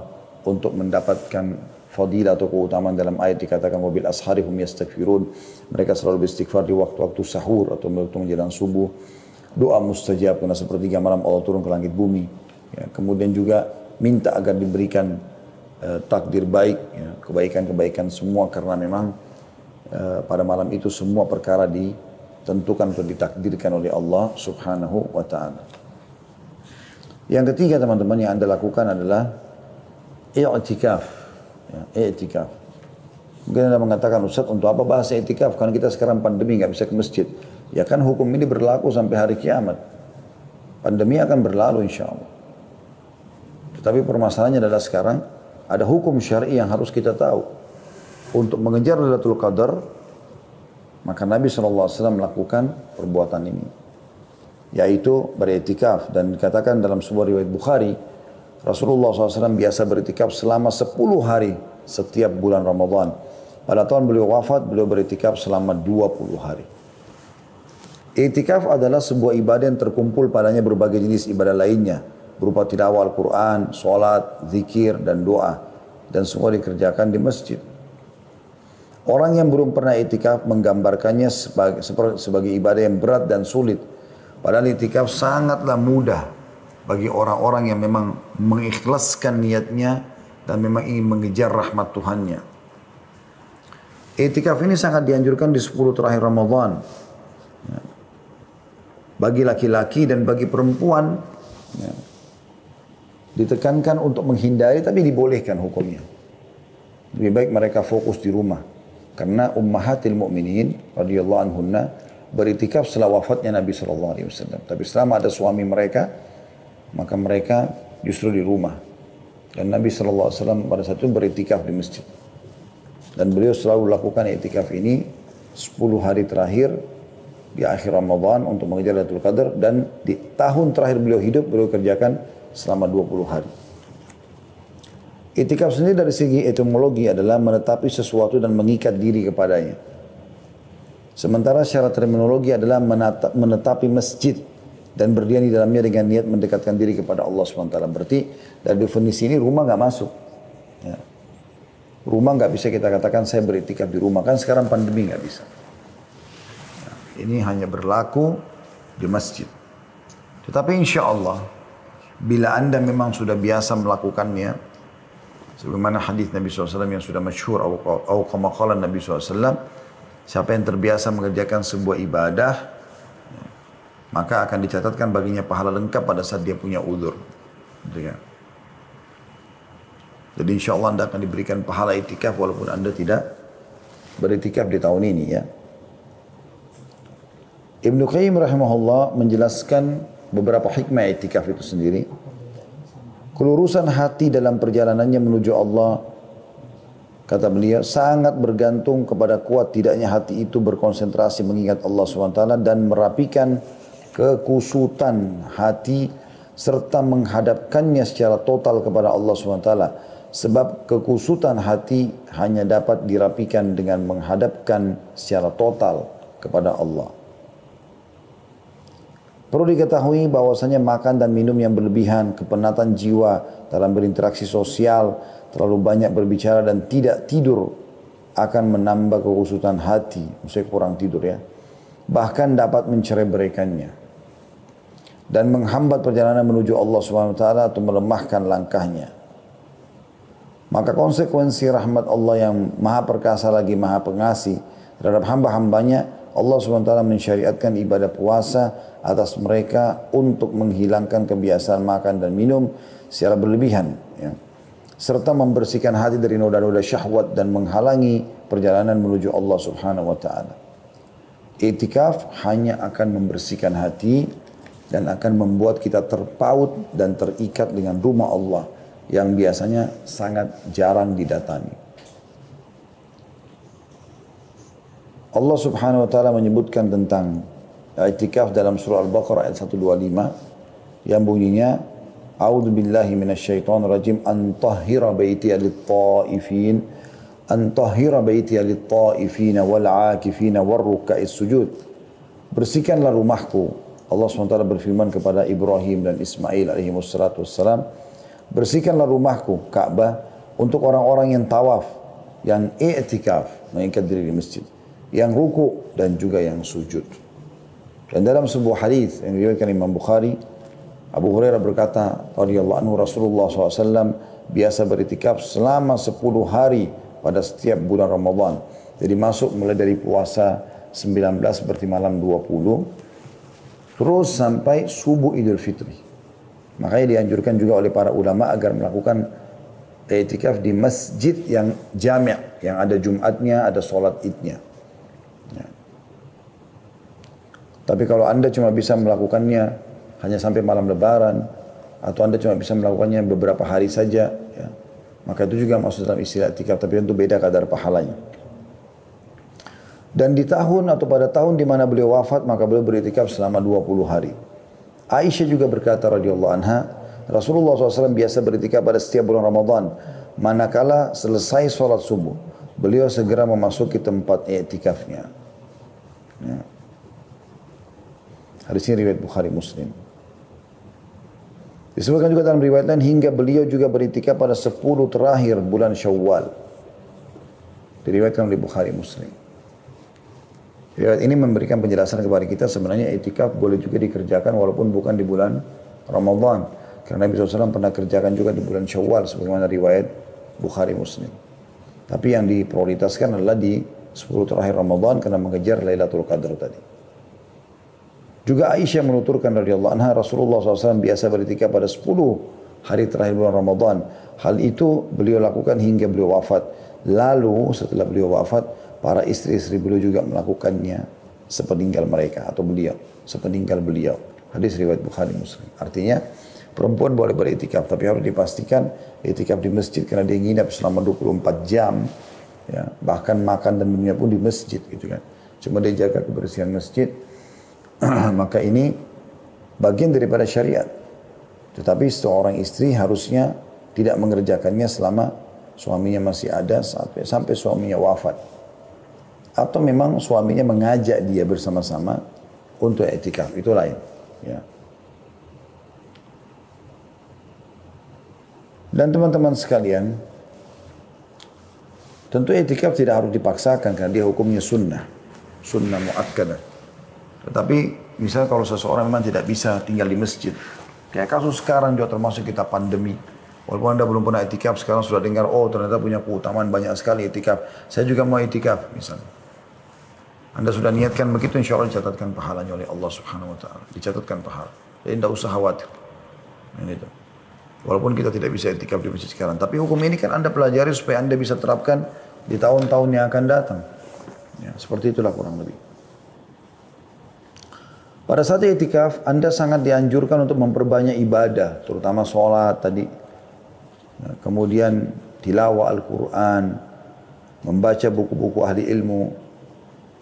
untuk mendapatkan fadilah atau keutamaan. Dalam ayat dikatakan wabil asharihum yastaghfirun, mereka selalu beristighfar di waktu-waktu sahur atau waktu menjelang subuh. Doa mustajab karena sepertiga malam Allah turun ke langit bumi. Ya, kemudian juga minta agar diberikan takdir baik, ya, kebaikan-kebaikan semua, karena memang pada malam itu semua perkara ditentukan atau ditakdirkan oleh Allah Subhanahu wa ta'ala. Yang ketiga teman-teman yang Anda lakukan adalah i'tikaf. Ya, i'tikaf. Mungkin Anda mengatakan, Ustaz, untuk apa bahasa i'tikaf? Karena kita sekarang pandemi nggak bisa ke masjid. Ya kan hukum ini berlaku sampai hari kiamat. Pandemi akan berlalu insya Allah. Tetapi permasalahannya adalah sekarang ada hukum syar'i yang harus kita tahu. Untuk mengejar Lailatul Qadar, maka Nabi SAW melakukan perbuatan ini, yaitu beriktikaf. Dan dikatakan dalam sebuah riwayat Bukhari, Rasulullah SAW biasa beriktikaf selama 10 hari setiap bulan Ramadan. Pada tahun beliau wafat, beliau beriktikaf selama 20 hari. Iktikaf adalah sebuah ibadah yang terkumpul padanya berbagai jenis ibadah lainnya, berupa tilawah Al-Quran, sholat, zikir, dan doa. Dan semua dikerjakan di masjid. Orang yang belum pernah iktikaf menggambarkannya sebagai ibadah yang berat dan sulit. Padahal iktikaf sangatlah mudah bagi orang-orang yang memang mengikhlaskan niatnya dan memang ingin mengejar rahmat Tuhannya. Iktikaf ini sangat dianjurkan di 10 terakhir Ramadan. Bagi laki-laki dan bagi perempuan, ya, ditekankan untuk menghindari, tapi dibolehkan hukumnya. Lebih baik mereka fokus di rumah. Karena ummahatil mu'minin radhiyallahu anhunna beriktikaf setelah wafatnya Nabi SAW. Tapi selama ada suami mereka, maka mereka justru di rumah. Dan Nabi SAW pada saat itu beriktikaf di masjid. Dan beliau selalu lakukan iktikaf ini 10 hari terakhir di akhir Ramadan untuk mengejar Lailatul Qadar. Dan di tahun terakhir beliau hidup, beliau kerjakan selama 20 hari. Iktikaf sendiri dari segi etimologi adalah menetapi sesuatu dan mengikat diri kepadanya. Sementara secara terminologi adalah menetapi masjid dan berdiri di dalamnya dengan niat mendekatkan diri kepada Allah SWT. Berarti dari definisi ini rumah nggak masuk. Ya. Rumah nggak bisa kita katakan saya beriktikaf di rumah, kan sekarang pandemi nggak bisa. Ya. Ini hanya berlaku di masjid. Tetapi insya Allah bila Anda memang sudah biasa melakukannya, sebagaimana hadis Nabi SAW yang sudah masyhur, atau kama qala Nabi SAW, siapa yang terbiasa mengerjakan sebuah ibadah, maka akan dicatatkan baginya pahala lengkap pada saat dia punya uzur. Jadi insya Allah Anda akan diberikan pahala iktikaf walaupun Anda tidak beriktikaf di tahun ini, ya. Ibnu Qayyim rahimahullah menjelaskan beberapa hikmah iktikaf itu sendiri. Kelurusan hati dalam perjalanannya menuju Allah, kata beliau, sangat bergantung kepada kuat tidaknya hati itu berkonsentrasi mengingat Allah SWT dan merapikan kekusutan hati serta menghadapkannya secara total kepada Allah SWT. Sebab kekusutan hati hanya dapat dirapikan dengan menghadapkan secara total kepada Allah. Perlu diketahui bahwasanya makan dan minum yang berlebihan, kepenatan jiwa dalam berinteraksi sosial, terlalu banyak berbicara dan tidak tidur akan menambah kekusutan hati. Maksudnya kurang tidur, ya. Bahkan dapat mencerai-beraikannya dan menghambat perjalanan menuju Allah SWT atau melemahkan langkahnya. Maka konsekuensi rahmat Allah yang maha perkasa lagi maha pengasih terhadap hamba-hambanya, Allah SWT mensyariatkan ibadah puasa atas mereka untuk menghilangkan kebiasaan makan dan minum secara berlebihan, ya, serta membersihkan hati dari noda-noda syahwat dan menghalangi perjalanan menuju Allah Subhanahu wa taala. Iktikaf hanya akan membersihkan hati dan akan membuat kita terpaut dan terikat dengan rumah Allah yang biasanya sangat jarang didatangi. Allah Subhanahu wa taala menyebutkan tentang i'tikaf dalam surah Al-Baqarah ayat 125 yang bunyinya A'udzu billahi minasyaitonir rajim an tahhira baitiya lit-ta'ifin wal 'akifin war ruk'is sujud. Bersihkanlah rumahku. Allah SWT berfirman kepada Ibrahim dan Ismail alaihi wassalam, bersihkanlah rumahku, Ka'bah, untuk orang-orang yang tawaf, yang i'tikaf, mengikat diri di masjid, yang ruku dan juga yang sujud. Dan dalam sebuah hadis yang diriwayatkan Imam Bukhari, Abu Hurairah berkata, radhiyallahu anhu, Rasulullah SAW biasa beritikaf selama 10 hari pada setiap bulan Ramadan. Jadi masuk mulai dari puasa 19 berarti malam 20, terus sampai subuh Idul Fitri. Makanya dianjurkan juga oleh para ulama agar melakukan i'tikaf di masjid yang jami', yang ada Jumatnya, ada sholat idnya. Ya. Tapi kalau Anda cuma bisa melakukannya hanya sampai malam lebaran, atau Anda cuma bisa melakukannya beberapa hari saja, ya, maka itu juga masuk dalam istilah i'tikaf, tapi tentu beda kadar pahalanya. Dan di tahun atau pada tahun di mana beliau wafat, maka beliau beritikaf selama 20 hari. Aisyah juga berkata radhiyallahu anha, Rasulullah SAW biasa beritikaf pada setiap bulan Ramadan. Manakala selesai sholat subuh, beliau segera memasuki tempat i'tikafnya. Ya. Hadis ini riwayat Bukhari Muslim. Disebutkan juga dalam riwayat lain hingga beliau juga beritikaf pada 10 terakhir bulan Syawal. Diriwayatkan oleh Bukhari Muslim. Riwayat ini memberikan penjelasan kepada kita sebenarnya i'tikaf boleh juga dikerjakan walaupun bukan di bulan Ramadan. Karena Nabi SAW pernah kerjakan juga di bulan Syawal sebagaimana riwayat Bukhari Muslim. Tapi yang diprioritaskan adalah di 10 terakhir Ramadan karena mengejar Lailatul Qadar tadi. Juga Aisyah menuturkan radhiyallahu anha, Rasulullah SAW biasa beritikaf pada 10 hari terakhir bulan Ramadan. Hal itu beliau lakukan hingga beliau wafat. Lalu setelah beliau wafat, para istri-istri beliau juga melakukannya sepeninggal mereka atau beliau, sepeninggal beliau. Hadis riwayat Bukhari Muslim. Artinya perempuan boleh beriktikaf, tapi harus dipastikan iktikaf di masjid karena dia nginap selama 24 jam. Ya, bahkan makan dan minumnya pun di masjid gitu kan. Cuma dia jaga kebersihan masjid. Maka ini bagian daripada syariat. Tetapi seorang istri harusnya tidak mengerjakannya selama suaminya masih ada sampai suaminya wafat. Atau memang suaminya mengajak dia bersama-sama untuk i'tikaf, itu lain. Ya. Dan teman-teman sekalian, tentu i'tikaf tidak harus dipaksakan karena dia hukumnya sunnah muakkadah. Tetapi misalnya kalau seseorang memang tidak bisa tinggal di masjid, kayak kasus sekarang juga termasuk kita pandemi. Walaupun Anda belum pernah i'tikaf, sekarang sudah dengar, oh ternyata punya keutamaan banyak sekali i'tikaf. Saya juga mau i'tikaf misalnya. Anda sudah niatkan begitu, insya Allah dicatatkan pahalanya oleh Allah Subhanahu Wa Taala. Dicatatkan pahala. Jadi tidak usah khawatir. Ini itu. Walaupun kita tidak bisa i'tikaf di masjid sekarang, tapi hukum ini kan Anda pelajari supaya Anda bisa terapkan di tahun-tahun yang akan datang. Ya, seperti itulah kurang lebih. Pada saat i'tikaf, Anda sangat dianjurkan untuk memperbanyak ibadah, terutama sholat tadi. Ya, kemudian tilawah Al-Quran, membaca buku-buku ahli ilmu,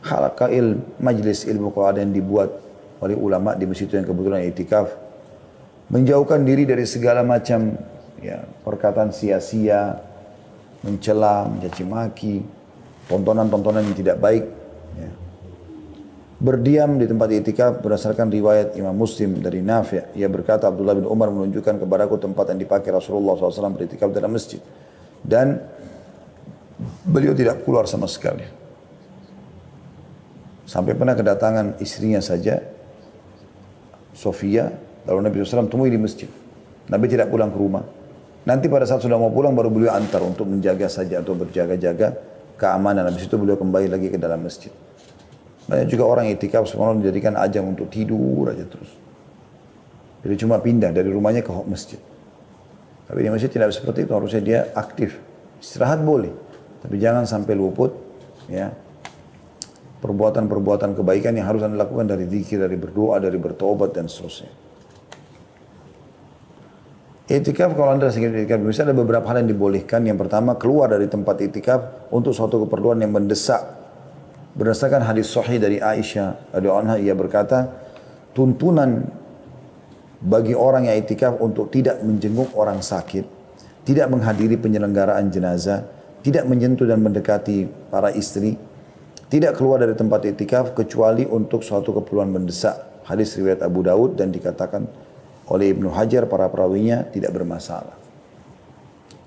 halaqah majlis ilmu kalau ada yang dibuat oleh ulama di masjid yang kebetulan i'tikaf, menjauhkan diri dari segala macam ya, perkataan sia-sia, mencela, mencaci maki, tontonan-tontonan yang tidak baik. Ya. Berdiam di tempat i'tikaf berdasarkan riwayat Imam Muslim dari Nafi'. Ia berkata, Abdullah bin Umar menunjukkan kepadaku tempat yang dipakai Rasulullah SAW beritikaf dalam masjid. Dan beliau tidak keluar sama sekali. Sampai pernah kedatangan istrinya saja, Sofia, lalu Nabi SAW temui di masjid. Nabi tidak pulang ke rumah. Nanti pada saat sudah mau pulang baru beliau antar untuk menjaga saja atau berjaga-jaga keamanan. Habis itu beliau kembali lagi ke dalam masjid. Banyak juga orang i'tikaf sebenarnya dijadikan ajang untuk tidur aja terus. Jadi cuma pindah dari rumahnya ke masjid. Tapi di masjid tidak seperti itu, harusnya dia aktif. Istirahat boleh, tapi jangan sampai luput ya. Perbuatan-perbuatan kebaikan yang harus Anda lakukan dari zikir, dari berdoa, dari bertobat dan seterusnya. I'tikaf kalau Anda sedang i'tikaf, bisa ada beberapa hal yang dibolehkan. Yang pertama, keluar dari tempat i'tikaf untuk suatu keperluan yang mendesak. Berdasarkan hadis sahih dari Aisyah radhiyallahu anha, ia berkata, tuntunan bagi orang yang i'tikaf untuk tidak menjenguk orang sakit, tidak menghadiri penyelenggaraan jenazah, tidak menyentuh dan mendekati para istri, tidak keluar dari tempat i'tikaf kecuali untuk suatu keperluan mendesak. hadis riwayat Abu Daud dan dikatakan oleh Ibnu Hajar para perawinya tidak bermasalah.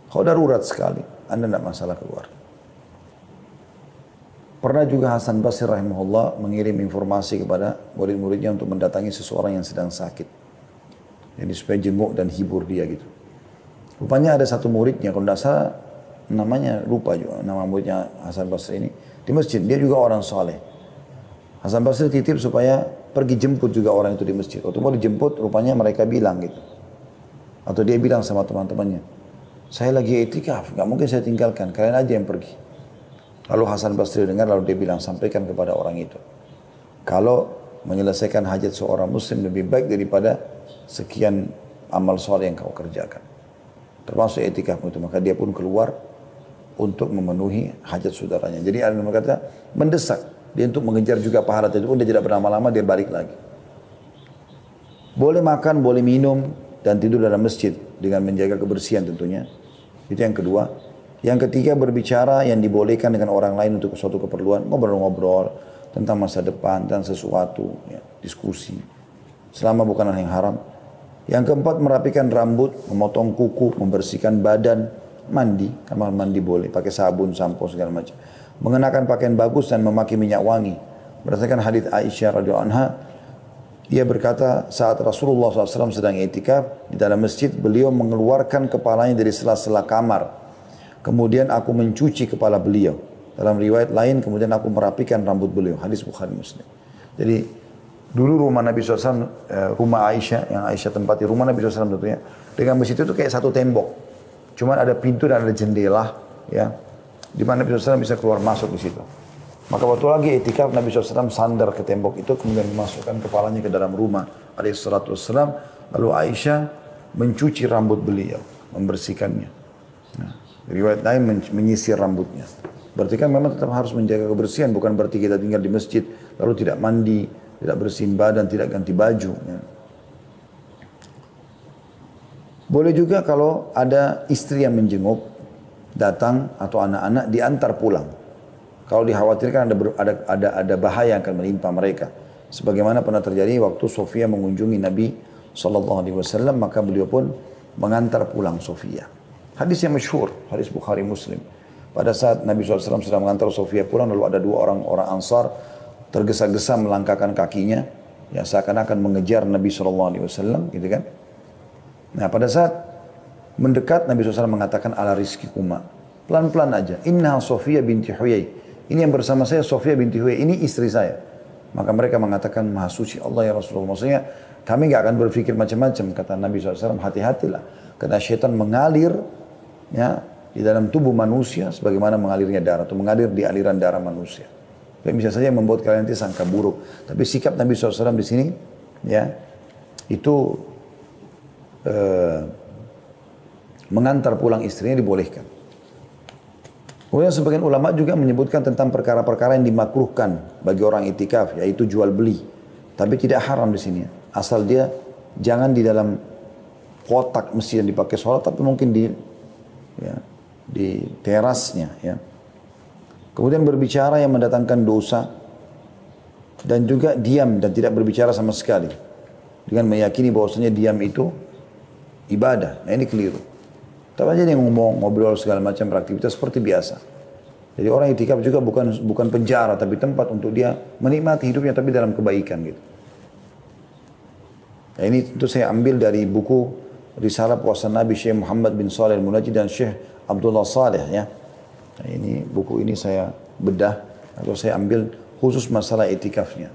Kalau darurat sekali, Anda tidak masalah keluar. Pernah juga Hasan Basri rahimahullah mengirim informasi kepada murid-muridnya untuk mendatangi seseorang yang sedang sakit. Jadi supaya jenguk dan hibur dia gitu. Rupanya ada satu muridnya, kalau tidak salah namanya lupa juga, nama muridnya Hasan Basri ini. Di masjid, dia juga orang soleh. Hasan Basri titip supaya pergi jemput juga orang itu di masjid. Waktu mau dijemput, rupanya mereka bilang gitu. Atau dia bilang sama teman-temannya, saya lagi itikaf, nggak mungkin saya tinggalkan, kalian aja yang pergi. Lalu Hasan Basri dengar, lalu dia bilang, sampaikan kepada orang itu. Kalau menyelesaikan hajat seorang muslim lebih baik daripada sekian amal soleh yang kau kerjakan. Termasuk itikaf itu, maka dia pun keluar untuk memenuhi hajat saudaranya. Jadi ada yang berkata, mendesak dia untuk mengejar juga pahala itu pun dia tidak berlama-lama, dia balik lagi. Boleh makan, boleh minum, dan tidur dalam masjid dengan menjaga kebersihan tentunya. Itu yang kedua. Yang ketiga, berbicara yang dibolehkan dengan orang lain untuk suatu keperluan, ngobrol-ngobrol tentang masa depan, tentang sesuatu, ya, diskusi. Selama bukan hal yang haram. Yang keempat, merapikan rambut, memotong kuku, membersihkan badan, mandi, kamar mandi boleh, pakai sabun, sampo segala macam. Mengenakan pakaian bagus dan memakai minyak wangi. Berdasarkan hadits Aisyah radhiyallahu anha, ia berkata saat Rasulullah SAW sedang i'tikaf di dalam masjid, beliau mengeluarkan kepalanya dari sela-sela kamar. Kemudian aku mencuci kepala beliau. Dalam riwayat lain, kemudian aku merapikan rambut beliau. Hadis Bukhari Muslim. Jadi dulu rumah Nabi SAW, rumah Aisyah, yang Aisyah tempati rumah Nabi SAW tentunya, dengan masjid itu kayak satu tembok. Cuman ada pintu dan ada jendela, ya, di mana Nabi SAW bisa keluar masuk di situ. Maka waktu lagi i'tikaf, Nabi SAW sandar ke tembok itu, kemudian memasukkan kepalanya ke dalam rumah alaihissalatu wassalam. Lalu Aisyah mencuci rambut beliau, membersihkannya. Nah, riwayat lain menyisir rambutnya. Berarti kan memang tetap harus menjaga kebersihan, bukan berarti kita tinggal di masjid lalu tidak mandi, tidak bersihin badan, tidak ganti baju. Ya. Boleh juga kalau ada istri yang menjenguk, datang atau anak-anak diantar pulang. Kalau dikhawatirkan ada bahaya yang akan menimpa mereka. Sebagaimana pernah terjadi waktu Sofia mengunjungi Nabi SAW, maka beliau pun mengantar pulang Sofia. Hadis yang masyhur, hadis Bukhari Muslim. Pada saat Nabi SAW sedang mengantar Sofia pulang, lalu ada dua orang Ansar tergesa-gesa melangkahkan kakinya, ya seakan-akan mengejar Nabi SAW, gitu kan? Nah pada saat mendekat, Nabi SAW mengatakan ala rizkikuma, pelan-pelan aja. Inna Sofia binti Huyai. Ini yang bersama saya Sofia binti Huyai, ini istri saya. Maka mereka mengatakan, maha suci Allah ya Rasulullah. Maksudnya kami nggak akan berpikir macam-macam. Kata Nabi SAW, hati-hatilah, karena syaitan mengalir, ya, di dalam tubuh manusia sebagaimana mengalirnya darah atau mengalir di aliran darah manusia. Dan bisa saja membuat kalian nanti sangka buruk. Tapi sikap Nabi SAW di sini, ya, itu mengantar pulang istrinya dibolehkan. Kemudian sebagian ulama juga menyebutkan tentang perkara-perkara yang dimakruhkan bagi orang itikaf, yaitu jual beli. Tapi tidak haram di sini. Asal dia jangan di dalam kotak masjid yang dipakai sholat, tapi mungkin di terasnya, ya. Kemudian berbicara yang mendatangkan dosa dan juga diam dan tidak berbicara sama sekali dengan meyakini bahwasanya diam itu ibadah. Nah ini keliru. Tapi aja dia ngomong, ngobrol segala macam beraktivitas seperti biasa. Jadi orang itikaf juga bukan penjara, tapi tempat untuk dia menikmati hidupnya tapi dalam kebaikan gitu. Nah ini tentu saya ambil dari buku Risalah Puasa Nabi Syekh Muhammad bin Shalih Al-Munajjid dan Syekh Abdullah Saleh, ya. Nah, ini buku ini saya bedah atau saya ambil khusus masalah itikafnya.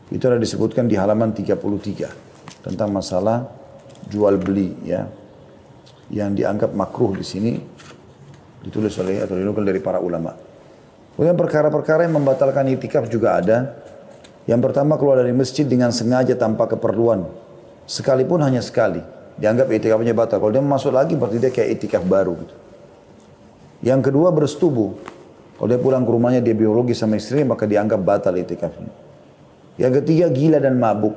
Itu ada disebutkan di halaman 33 tentang masalah jual beli, ya, yang dianggap makruh di sini, ditulis oleh atau dinukil dari para ulama. Kemudian perkara-perkara yang membatalkan itikaf juga ada. Yang pertama, keluar dari masjid dengan sengaja tanpa keperluan, sekalipun hanya sekali, dianggap itikafnya batal. Kalau dia masuk lagi berarti dia kayak itikaf baru gitu. Yang kedua, bersetubuh. Kalau dia pulang ke rumahnya dia biologi sama istrinya, maka dianggap batal itikafnya. Yang ketiga, gila dan mabuk.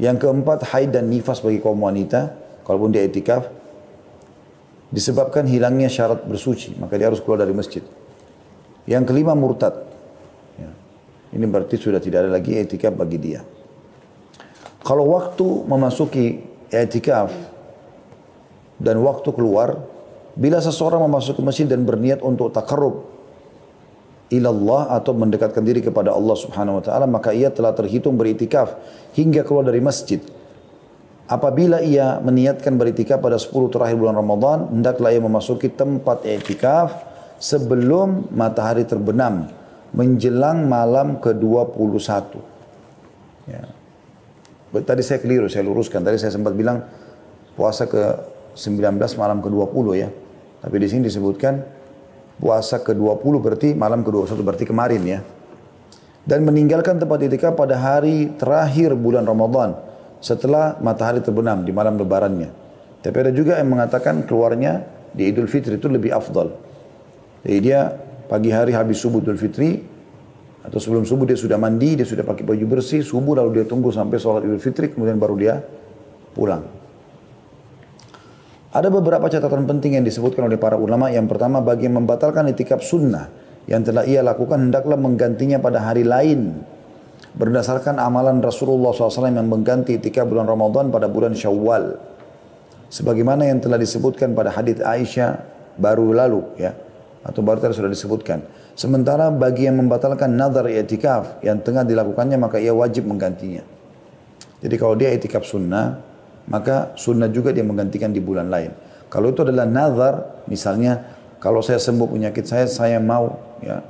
Yang keempat, haid dan nifas bagi kaum wanita, kalaupun dia itikaf, disebabkan hilangnya syarat bersuci, maka dia harus keluar dari masjid. Yang kelima, murtad. Ya. ini berarti sudah tidak ada lagi i'tikaf bagi dia. Kalau waktu memasuki i'tikaf dan waktu keluar, bila seseorang memasuki masjid dan berniat untuk taqarrub ilallah atau mendekatkan diri kepada Allah Subhanahu wa taala, maka ia telah terhitung beritikaf hingga keluar dari masjid. Apabila ia meniatkan beritikaf pada 10 terakhir bulan Ramadan, hendaklah ia memasuki tempat i'tikaf sebelum matahari terbenam menjelang malam ke-21. Ya. Tadi saya keliru, saya luruskan. Tadi saya sempat bilang puasa ke-19 malam ke-20 ya. Tapi di sini disebutkan puasa ke-20 berarti malam ke-21 berarti kemarin ya. Dan meninggalkan tempat i'tikaf pada hari terakhir bulan Ramadan setelah matahari terbenam di malam lebarannya. Tapi ada juga yang mengatakan keluarnya di Idul Fitri itu lebih afdal. Jadi dia pagi hari habis subuh Idul Fitri atau sebelum subuh dia sudah mandi, dia sudah pakai baju bersih, subuh lalu dia tunggu sampai sholat Idul Fitri kemudian baru dia pulang. Ada beberapa catatan penting yang disebutkan oleh para ulama. Yang pertama, bagi yang membatalkan i'tikaf sunnah yang telah ia lakukan hendaklah menggantinya pada hari lain berdasarkan amalan Rasulullah SAW yang mengganti i'tikaf bulan Ramadan pada bulan Syawal, sebagaimana yang telah disebutkan pada hadits Aisyah baru lalu ya, atau baru tadi sudah disebutkan. Sementara bagi yang membatalkan nazar i'tikaf yang tengah dilakukannya, maka ia wajib menggantinya. Jadi kalau dia i'tikaf sunnah, maka sunnah juga dia menggantikan di bulan lain. Kalau itu adalah nazar, misalnya kalau saya sembuh penyakit saya mau ya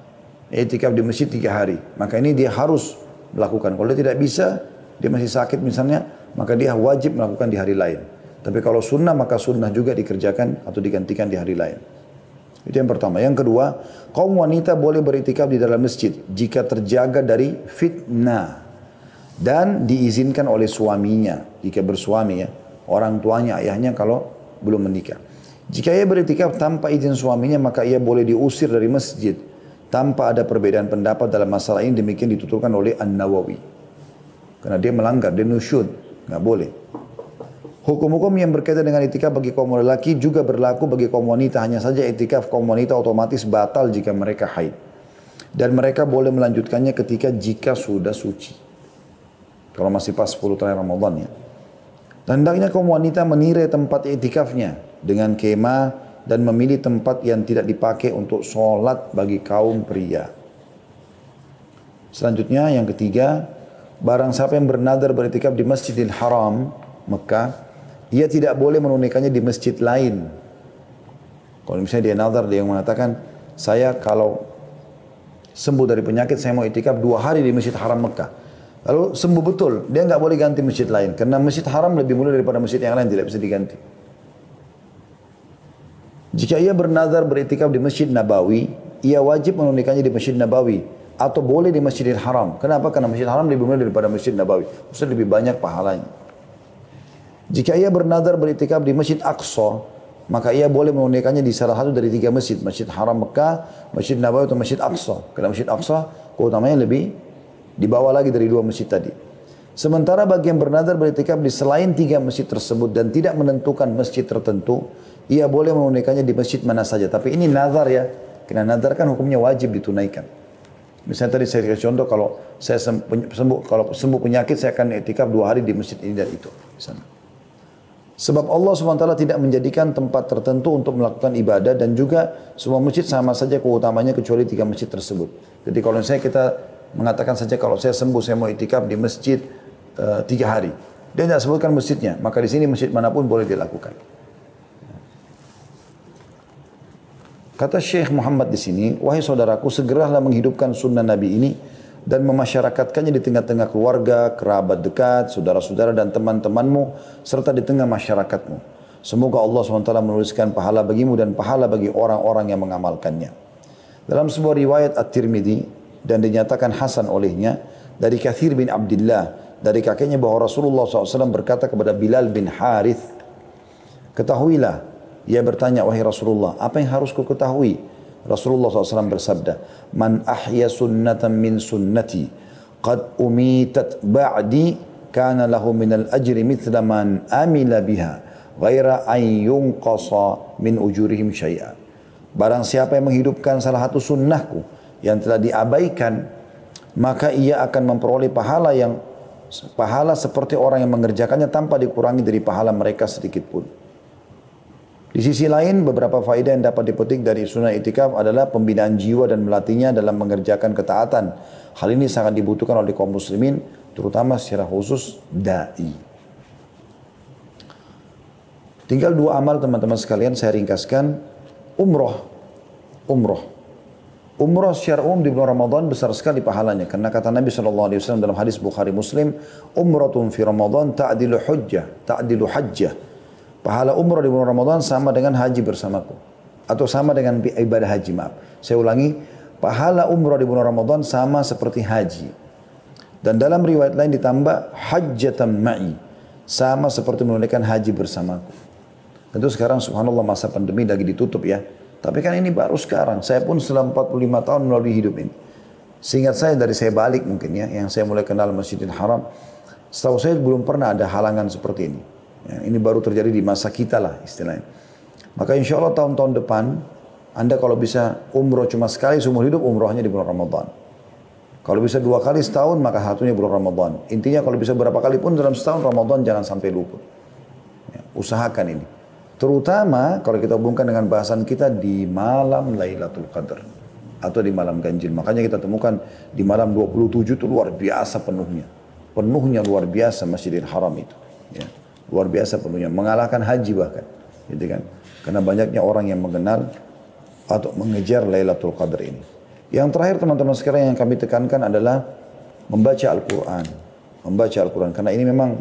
i'tikaf di masjid 3 hari, maka ini dia harus melakukan. Kalau dia tidak bisa, dia masih sakit misalnya, maka dia wajib melakukan di hari lain. Tapi kalau sunnah, maka sunnah juga dikerjakan atau digantikan di hari lain. Itu yang pertama. Yang kedua, kaum wanita boleh beritikaf di dalam masjid jika terjaga dari fitnah dan diizinkan oleh suaminya jika bersuami ya, orang tuanya, ayahnya kalau belum menikah. Jika ia beritikaf tanpa izin suaminya, maka ia boleh diusir dari masjid tanpa ada perbedaan pendapat dalam masalah ini. Demikian dituturkan oleh An-Nawawi. Karena dia melanggar, dia nusyud, nggak boleh. Hukum-hukum yang berkaitan dengan i'tikaf bagi kaum lelaki juga berlaku bagi kaum wanita. Hanya saja i'tikaf kaum wanita otomatis batal jika mereka haid. Dan mereka boleh melanjutkannya jika sudah suci. Kalau masih pas 10 terakhir Ramadan ya. Dan hendaknya kaum wanita menirai tempat i'tikafnya dengan kemah dan memilih tempat yang tidak dipakai untuk sholat bagi kaum pria. Selanjutnya yang ketiga, barang siapa yang bernadar beritikaf di Masjidil Haram, Mekah, ia tidak boleh menunaikannya di masjid lain. Kalau misalnya dia nadar, dia yang mengatakan, saya kalau sembuh dari penyakit, saya mau i'tikaf 2 hari di Masjid Haram Mekah. Lalu sembuh betul, dia nggak boleh ganti masjid lain. Karena Masjid Haram lebih mulia daripada masjid yang lain, tidak bisa diganti. Jika ia bernadar beritikaf di Masjid Nabawi, ia wajib menunaikannya di Masjid Nabawi. Atau boleh di Masjidil Haram. Kenapa? Karena Masjid Haram lebih mulia daripada Masjid Nabawi. Maksudnya lebih banyak pahalanya. Jika ia bernadar beritikaf di Masjid Aqsa, maka ia boleh menunaikannya di salah satu dari 3 masjid. Masjid Haram Mekah, Masjid Nabawi atau Masjid Aqsa. Karena Masjid Aqsa keutamanya lebih di bawah lagi dari 2 masjid tadi. Sementara bagi yang bernadar beritikaf di selain 3 masjid tersebut dan tidak menentukan masjid tertentu, ia boleh menunaikannya di masjid mana saja. Tapi ini nazar ya. Karena nazar kan hukumnya wajib ditunaikan. Misalnya tadi saya kasih contoh, kalau saya sembuh penyakit, saya akan i'tikaf 2 hari di masjid ini dan itu. Misalnya. Sebab Allah SWT tidak menjadikan tempat tertentu untuk melakukan ibadah, dan juga semua masjid sama saja keutamanya kecuali 3 masjid tersebut. Jadi kalau misalnya kita mengatakan saja kalau saya sembuh, saya mau i'tikaf di masjid 3 hari. Dia tidak sebutkan masjidnya, maka di sini masjid manapun boleh dilakukan. Kata Syekh Muhammad di sini, wahai saudaraku, segeralah menghidupkan sunnah Nabi ini dan memasyarakatkannya di tengah-tengah keluarga, kerabat dekat, saudara-saudara dan teman-temanmu, serta di tengah masyarakatmu. Semoga Allah SWT menuliskan pahala bagimu dan pahala bagi orang-orang yang mengamalkannya. Dalam sebuah riwayat At-Tirmidzi dan dinyatakan hasan olehnya dari Kathir bin Abdullah, dari kakeknya bahwa Rasulullah SAW berkata kepada Bilal bin Harith, ketahuilah. Ia bertanya, wahai Rasulullah, apa yang harus ku ketahui? Rasulullah SAW bersabda, man ahya sunnatan min sunnati qad umitat ba'di kana lahu minal ajri mithla man amila biha ghaira an yunqasa min ujurihim syai'a. Barang siapa yang menghidupkan salah satu sunnahku yang telah diabaikan maka ia akan memperoleh pahala seperti orang yang mengerjakannya tanpa dikurangi dari pahala mereka sedikit pun. Di sisi lain, beberapa faedah yang dapat dipetik dari sunnah itikaf adalah pembinaan jiwa dan melatihnya dalam mengerjakan ketaatan. Hal ini sangat dibutuhkan oleh kaum muslimin, terutama secara khusus da'i. Tinggal 2 amal teman-teman sekalian, saya ringkaskan. Umroh. Umroh secara umum di bulan Ramadan besar sekali pahalanya. Karena kata Nabi SAW dalam hadis Bukhari Muslim, umratun fi Ramadan ta'dilu hajjah. Pahala umrah di bulan Ramadan sama dengan haji bersamaku. Atau sama dengan ibadah haji, maaf. Saya ulangi, pahala umrah di bulan Ramadan sama seperti haji. Dan dalam riwayat lain ditambah hajjatan ma'i. Sama seperti menunaikan haji bersamaku. Tentu sekarang subhanallah masa pandemi lagi ditutup ya. Tapi kan ini baru sekarang. Saya pun setelah 45 tahun melalui hidup ini. Seingat saya dari saya balik mungkin ya. Yang saya mulai kenal Masjidil Haram. Setahu saya belum pernah ada halangan seperti ini. Ya, ini baru terjadi di masa kita lah istilahnya. Maka insya Allah tahun-tahun depan, Anda kalau bisa umroh cuma sekali seumur hidup, umrohnya di bulan Ramadan. Kalau bisa 2 kali setahun, maka satunya bulan Ramadan. Intinya kalau bisa berapa kali pun dalam setahun Ramadan jangan sampai luput. Ya, usahakan ini. Terutama kalau kita hubungkan dengan bahasan kita di malam Lailatul Qadar. Atau di malam ganjil. Makanya kita temukan di malam 27 itu luar biasa penuhnya. Penuhnya luar biasa Masjidil Haram itu. Ya. Luar biasa penuhnya, mengalahkan haji bahkan, gitu kan? Karena banyaknya orang yang mengenal atau mengejar Lailatul Qadar ini. Yang terakhir teman-teman sekalian yang kami tekankan adalah membaca Al-Quran. Membaca Al-Quran, karena ini memang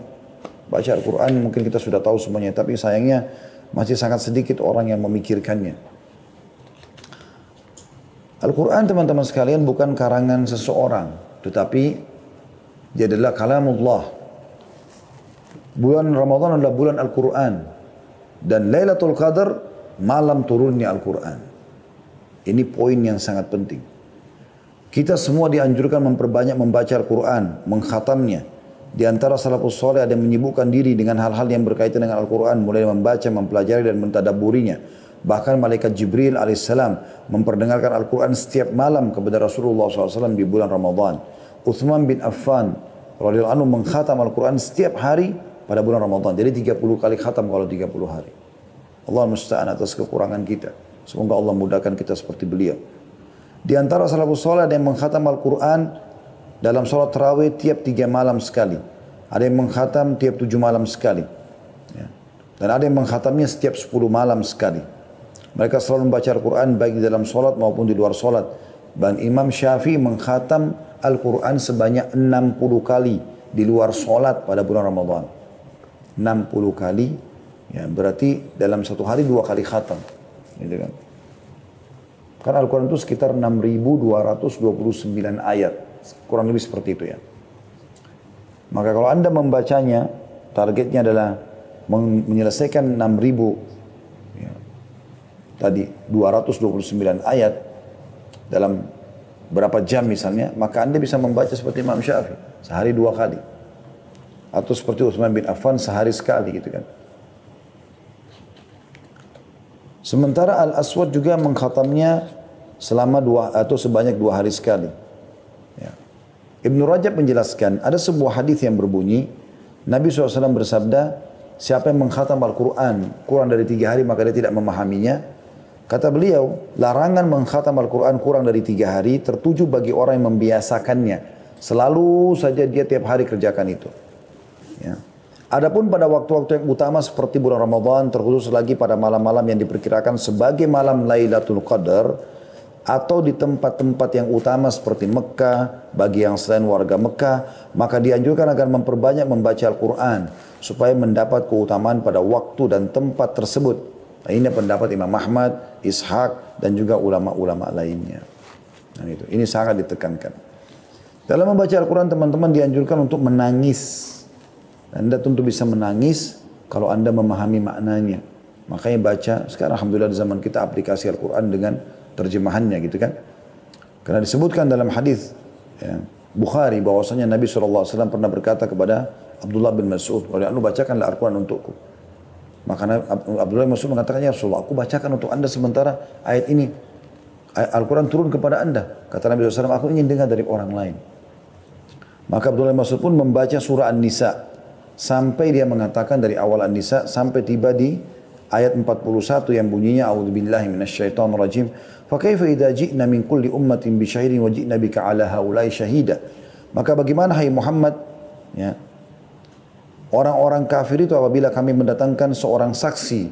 baca Al-Quran mungkin kita sudah tahu semuanya, tapi sayangnya masih sangat sedikit orang yang memikirkannya. Al-Quran teman-teman sekalian bukan karangan seseorang, tetapi dia adalah kalamullah. Bulan Ramadan adalah bulan Al-Quran. Dan Lailatul Qadar, malam turunnya Al-Quran. Ini poin yang sangat penting. Kita semua dianjurkan memperbanyak membaca Al-Quran, mengkhatamnya. Di antara salafus soleh ada yang menyibukkan diri dengan hal-hal yang berkaitan dengan Al-Quran, mulai membaca, mempelajari dan mentadaburinya. Bahkan malaikat Jibril alaihissalam memperdengarkan Al-Quran setiap malam kepada Rasulullah SAW di bulan Ramadan. Uthman bin Affan radhiyallahu anhu mengkhatam Al-Quran setiap hari pada bulan Ramadan. Jadi 30 kali khatam kalau 30 hari. Allah musta'an atas kekurangan kita. Semoga Allah mudahkan kita seperti beliau. Di antara salafus saleh ada yang mengkhatam Al-Quran dalam sholat tarawih tiap 3 malam sekali. Ada yang mengkhatam tiap 7 malam sekali. Ya. Dan ada yang mengkhatamnya setiap 10 malam sekali. Mereka selalu membaca Al-Quran baik di dalam sholat maupun di luar sholat. Dan Imam Syafi'i mengkhatam Al-Quran sebanyak 60 kali di luar sholat pada bulan Ramadan. 60 kali, ya berarti dalam satu hari 2 kali khatam, gitu kan? Karena Al-Quran itu sekitar 6.229 ayat, kurang lebih seperti itu ya. Maka kalau Anda membacanya, targetnya adalah menyelesaikan 6.000 ya, tadi 229 ayat dalam berapa jam misalnya, maka Anda bisa membaca seperti Imam Syafi'i sehari 2 kali. Atau seperti Utsman bin Affan sehari sekali gitu kan. Sementara Al-Aswad juga mengkhatamnya selama sebanyak 2 hari sekali. Ya. Ibnu Rajab menjelaskan, ada sebuah hadis yang berbunyi, Nabi SAW bersabda, siapa yang mengkhatam Al-Quran kurang dari 3 hari maka dia tidak memahaminya. Kata beliau, larangan mengkhatam Al-Quran kurang dari 3 hari tertuju bagi orang yang membiasakannya. Selalu saja dia tiap hari kerjakan itu. Ya. Adapun pada waktu-waktu yang utama seperti bulan Ramadan, terkhusus lagi pada malam-malam yang diperkirakan sebagai malam Lailatul Qadar, atau di tempat-tempat yang utama seperti Mekah, bagi yang selain warga Mekah, maka dianjurkan agar memperbanyak membaca Al-Quran, supaya mendapat keutamaan pada waktu dan tempat tersebut. Nah, ini pendapat Imam Ahmad, Ishaq, dan juga ulama-ulama lainnya. Nah, ini sangat ditekankan. Dalam membaca Al-Quran teman-teman dianjurkan untuk menangis. Anda tentu bisa menangis kalau Anda memahami maknanya. Makanya baca, sekarang Alhamdulillah di zaman kita aplikasi Al-Quran dengan terjemahannya gitu kan. Karena disebutkan dalam hadis ya, Bukhari bahwasanya Nabi SAW pernah berkata kepada Abdullah bin Mas'ud, "Anu bacakanlah Al-Quran untukku." Maka Abdullah bin Mas'ud mengatakan, "Ya Rasulullah, aku bacakan untuk Anda sementara ayat ini. Al-Quran turun kepada Anda." Kata Nabi SAW, "Aku ingin dengar dari orang lain." Maka Abdullah bin Mas'ud pun membaca surah An-Nisa. Sampai dia mengatakan dari awal An-Nisa sampai tiba di ayat 41 yang bunyinya a'udzubillahi minasyaitonir rajim. Fa kaifa idza ji'na min kulli ummatin bi syahidin wa ji'na bika 'ala haula'i syahida. Maka bagaimana hai Muhammad, ya, orang-orang kafir itu apabila kami mendatangkan seorang saksi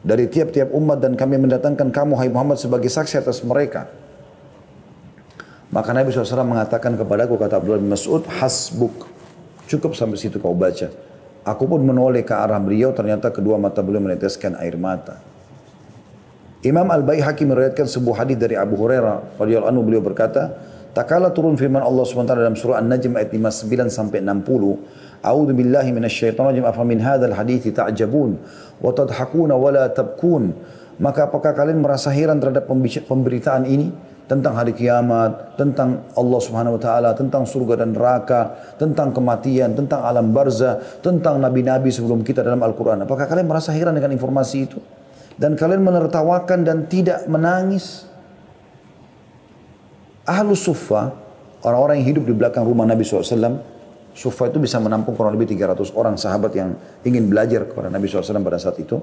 dari tiap-tiap umat dan kami mendatangkan kamu hai Muhammad sebagai saksi atas mereka. Maka Nabi SAW mengatakan kepadaku, kata Abdullah bin Mas'ud, hasbuk, cukup sampai situ kau baca. Aku pun menoleh ke arah beliau, ternyata kedua mata beliau meneteskan air mata. Imam Al-Baihaqi meriwayatkan sebuah hadis dari Abu Hurairah radhiyallahu anhu, beliau berkata, tak kala turun firman Allah SWT dalam surah An-Najm ayat 59 sampai 60, A'udzu billahi minasyaitonir rajim, afa min hadzal hadithi ta'jabun wa tadhakuna wa la tabkun. Maka apakah kalian merasa heran terhadap pemberitaan ini? Tentang hari kiamat, tentang Allah Subhanahu wa taala, tentang surga dan neraka, tentang kematian, tentang alam barzah, tentang nabi-nabi sebelum kita dalam Al-Qur'an. Apakah kalian merasa heran dengan informasi itu? Dan kalian menertawakan dan tidak menangis? Ahlus Suffah, orang-orang yang hidup di belakang rumah Nabi SAW, Suffah itu bisa menampung kurang lebih 300 orang sahabat yang ingin belajar kepada Nabi SAW pada saat itu.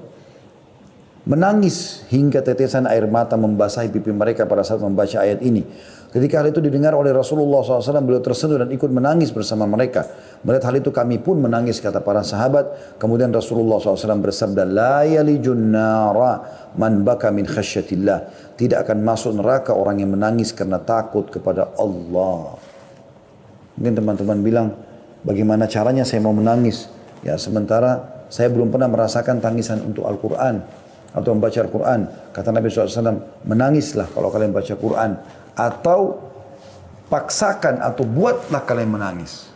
Menangis hingga tetesan air mata membasahi pipi mereka pada saat membaca ayat ini. Ketika hal itu didengar oleh Rasulullah SAW, beliau tersentuh dan ikut menangis bersama mereka. Melihat hal itu kami pun menangis, kata para sahabat. Kemudian Rasulullah SAW bersabda, La yalijun nara man baka min khasyatillah. Tidak akan masuk neraka orang yang menangis karena takut kepada Allah. Mungkin teman-teman bilang, bagaimana caranya saya mau menangis? Ya, sementara saya belum pernah merasakan tangisan untuk Al-Quran atau membaca Al-Quran. Kata Nabi SAW, menangislah kalau kalian baca Quran, atau paksakan atau buatlah kalian menangis.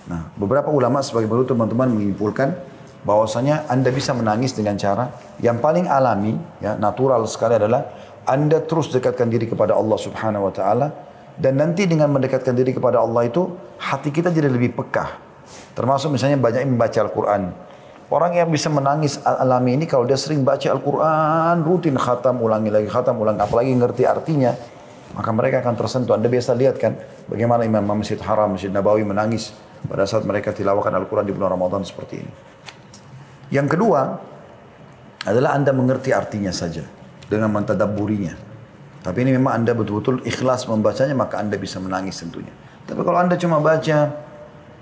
Nah, beberapa ulama sebagai berikut teman-teman menyimpulkan bahwasanya Anda bisa menangis dengan cara yang paling alami, ya, natural sekali adalah Anda terus dekatkan diri kepada Allah Subhanahu wa taala, dan nanti dengan mendekatkan diri kepada Allah itu hati kita jadi lebih peka. Termasuk misalnya banyak yang membaca Al-Quran. Orang yang bisa menangis alami ini kalau dia sering baca Al-Quran, rutin khatam, ulangi lagi khatam, ulangi, apalagi ngerti artinya, maka mereka akan tersentuh. Anda biasa lihat kan bagaimana Imam Masjid Haram, Masjid Nabawi menangis pada saat mereka tilawahkan Al-Quran di bulan Ramadan seperti ini. Yang kedua adalah Anda mengerti artinya saja dengan mentadabburinya. Tapi ini memang Anda betul-betul ikhlas membacanya, maka Anda bisa menangis tentunya. Tapi kalau Anda cuma baca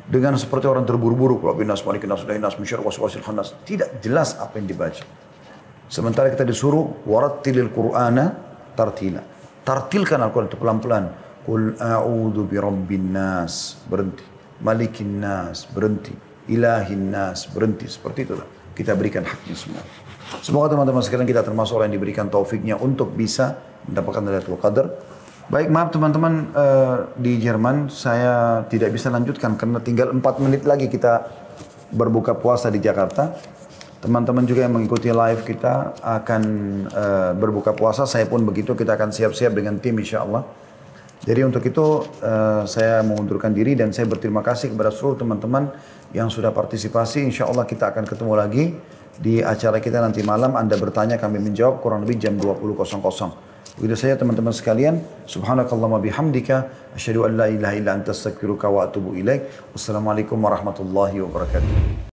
dengan seperti orang terburu-buru, kalau binas malikin nas sudahin nas musyar waswasil khannas, tidak jelas apa yang dibaca. Sementara kita disuruh warattilil Qur'ana tartila. Tartilkan Al-Quran itu pelan-pelan. Qul a'udzu birabbin nas, berhenti. Malikin nas, berhenti. Ilahin nas, berhenti. Seperti itulah kita berikan haknya semua. Semoga teman-teman sekalian kita termasuk orang yang diberikan taufiknya untuk bisa mendapatkan Lailatul Qadar. Baik, maaf teman-teman, di Jerman saya tidak bisa lanjutkan karena tinggal 4 menit lagi kita berbuka puasa di Jakarta. Teman-teman juga yang mengikuti live kita akan berbuka puasa, saya pun begitu, kita akan siap-siap dengan tim insya Allah. Jadi untuk itu saya mengundurkan diri dan saya berterima kasih kepada seluruh teman-teman yang sudah partisipasi. Insya Allah kita akan ketemu lagi di acara kita nanti malam. Anda bertanya, kami menjawab kurang lebih jam 20.00. Begitu saja teman-teman sekalian. Subhanakallahumma bihamdika asyhadu an la ilaha illa anta astaghfiruka wa atubu ilaik. Wassalamualaikum warahmatullahi wabarakatuh.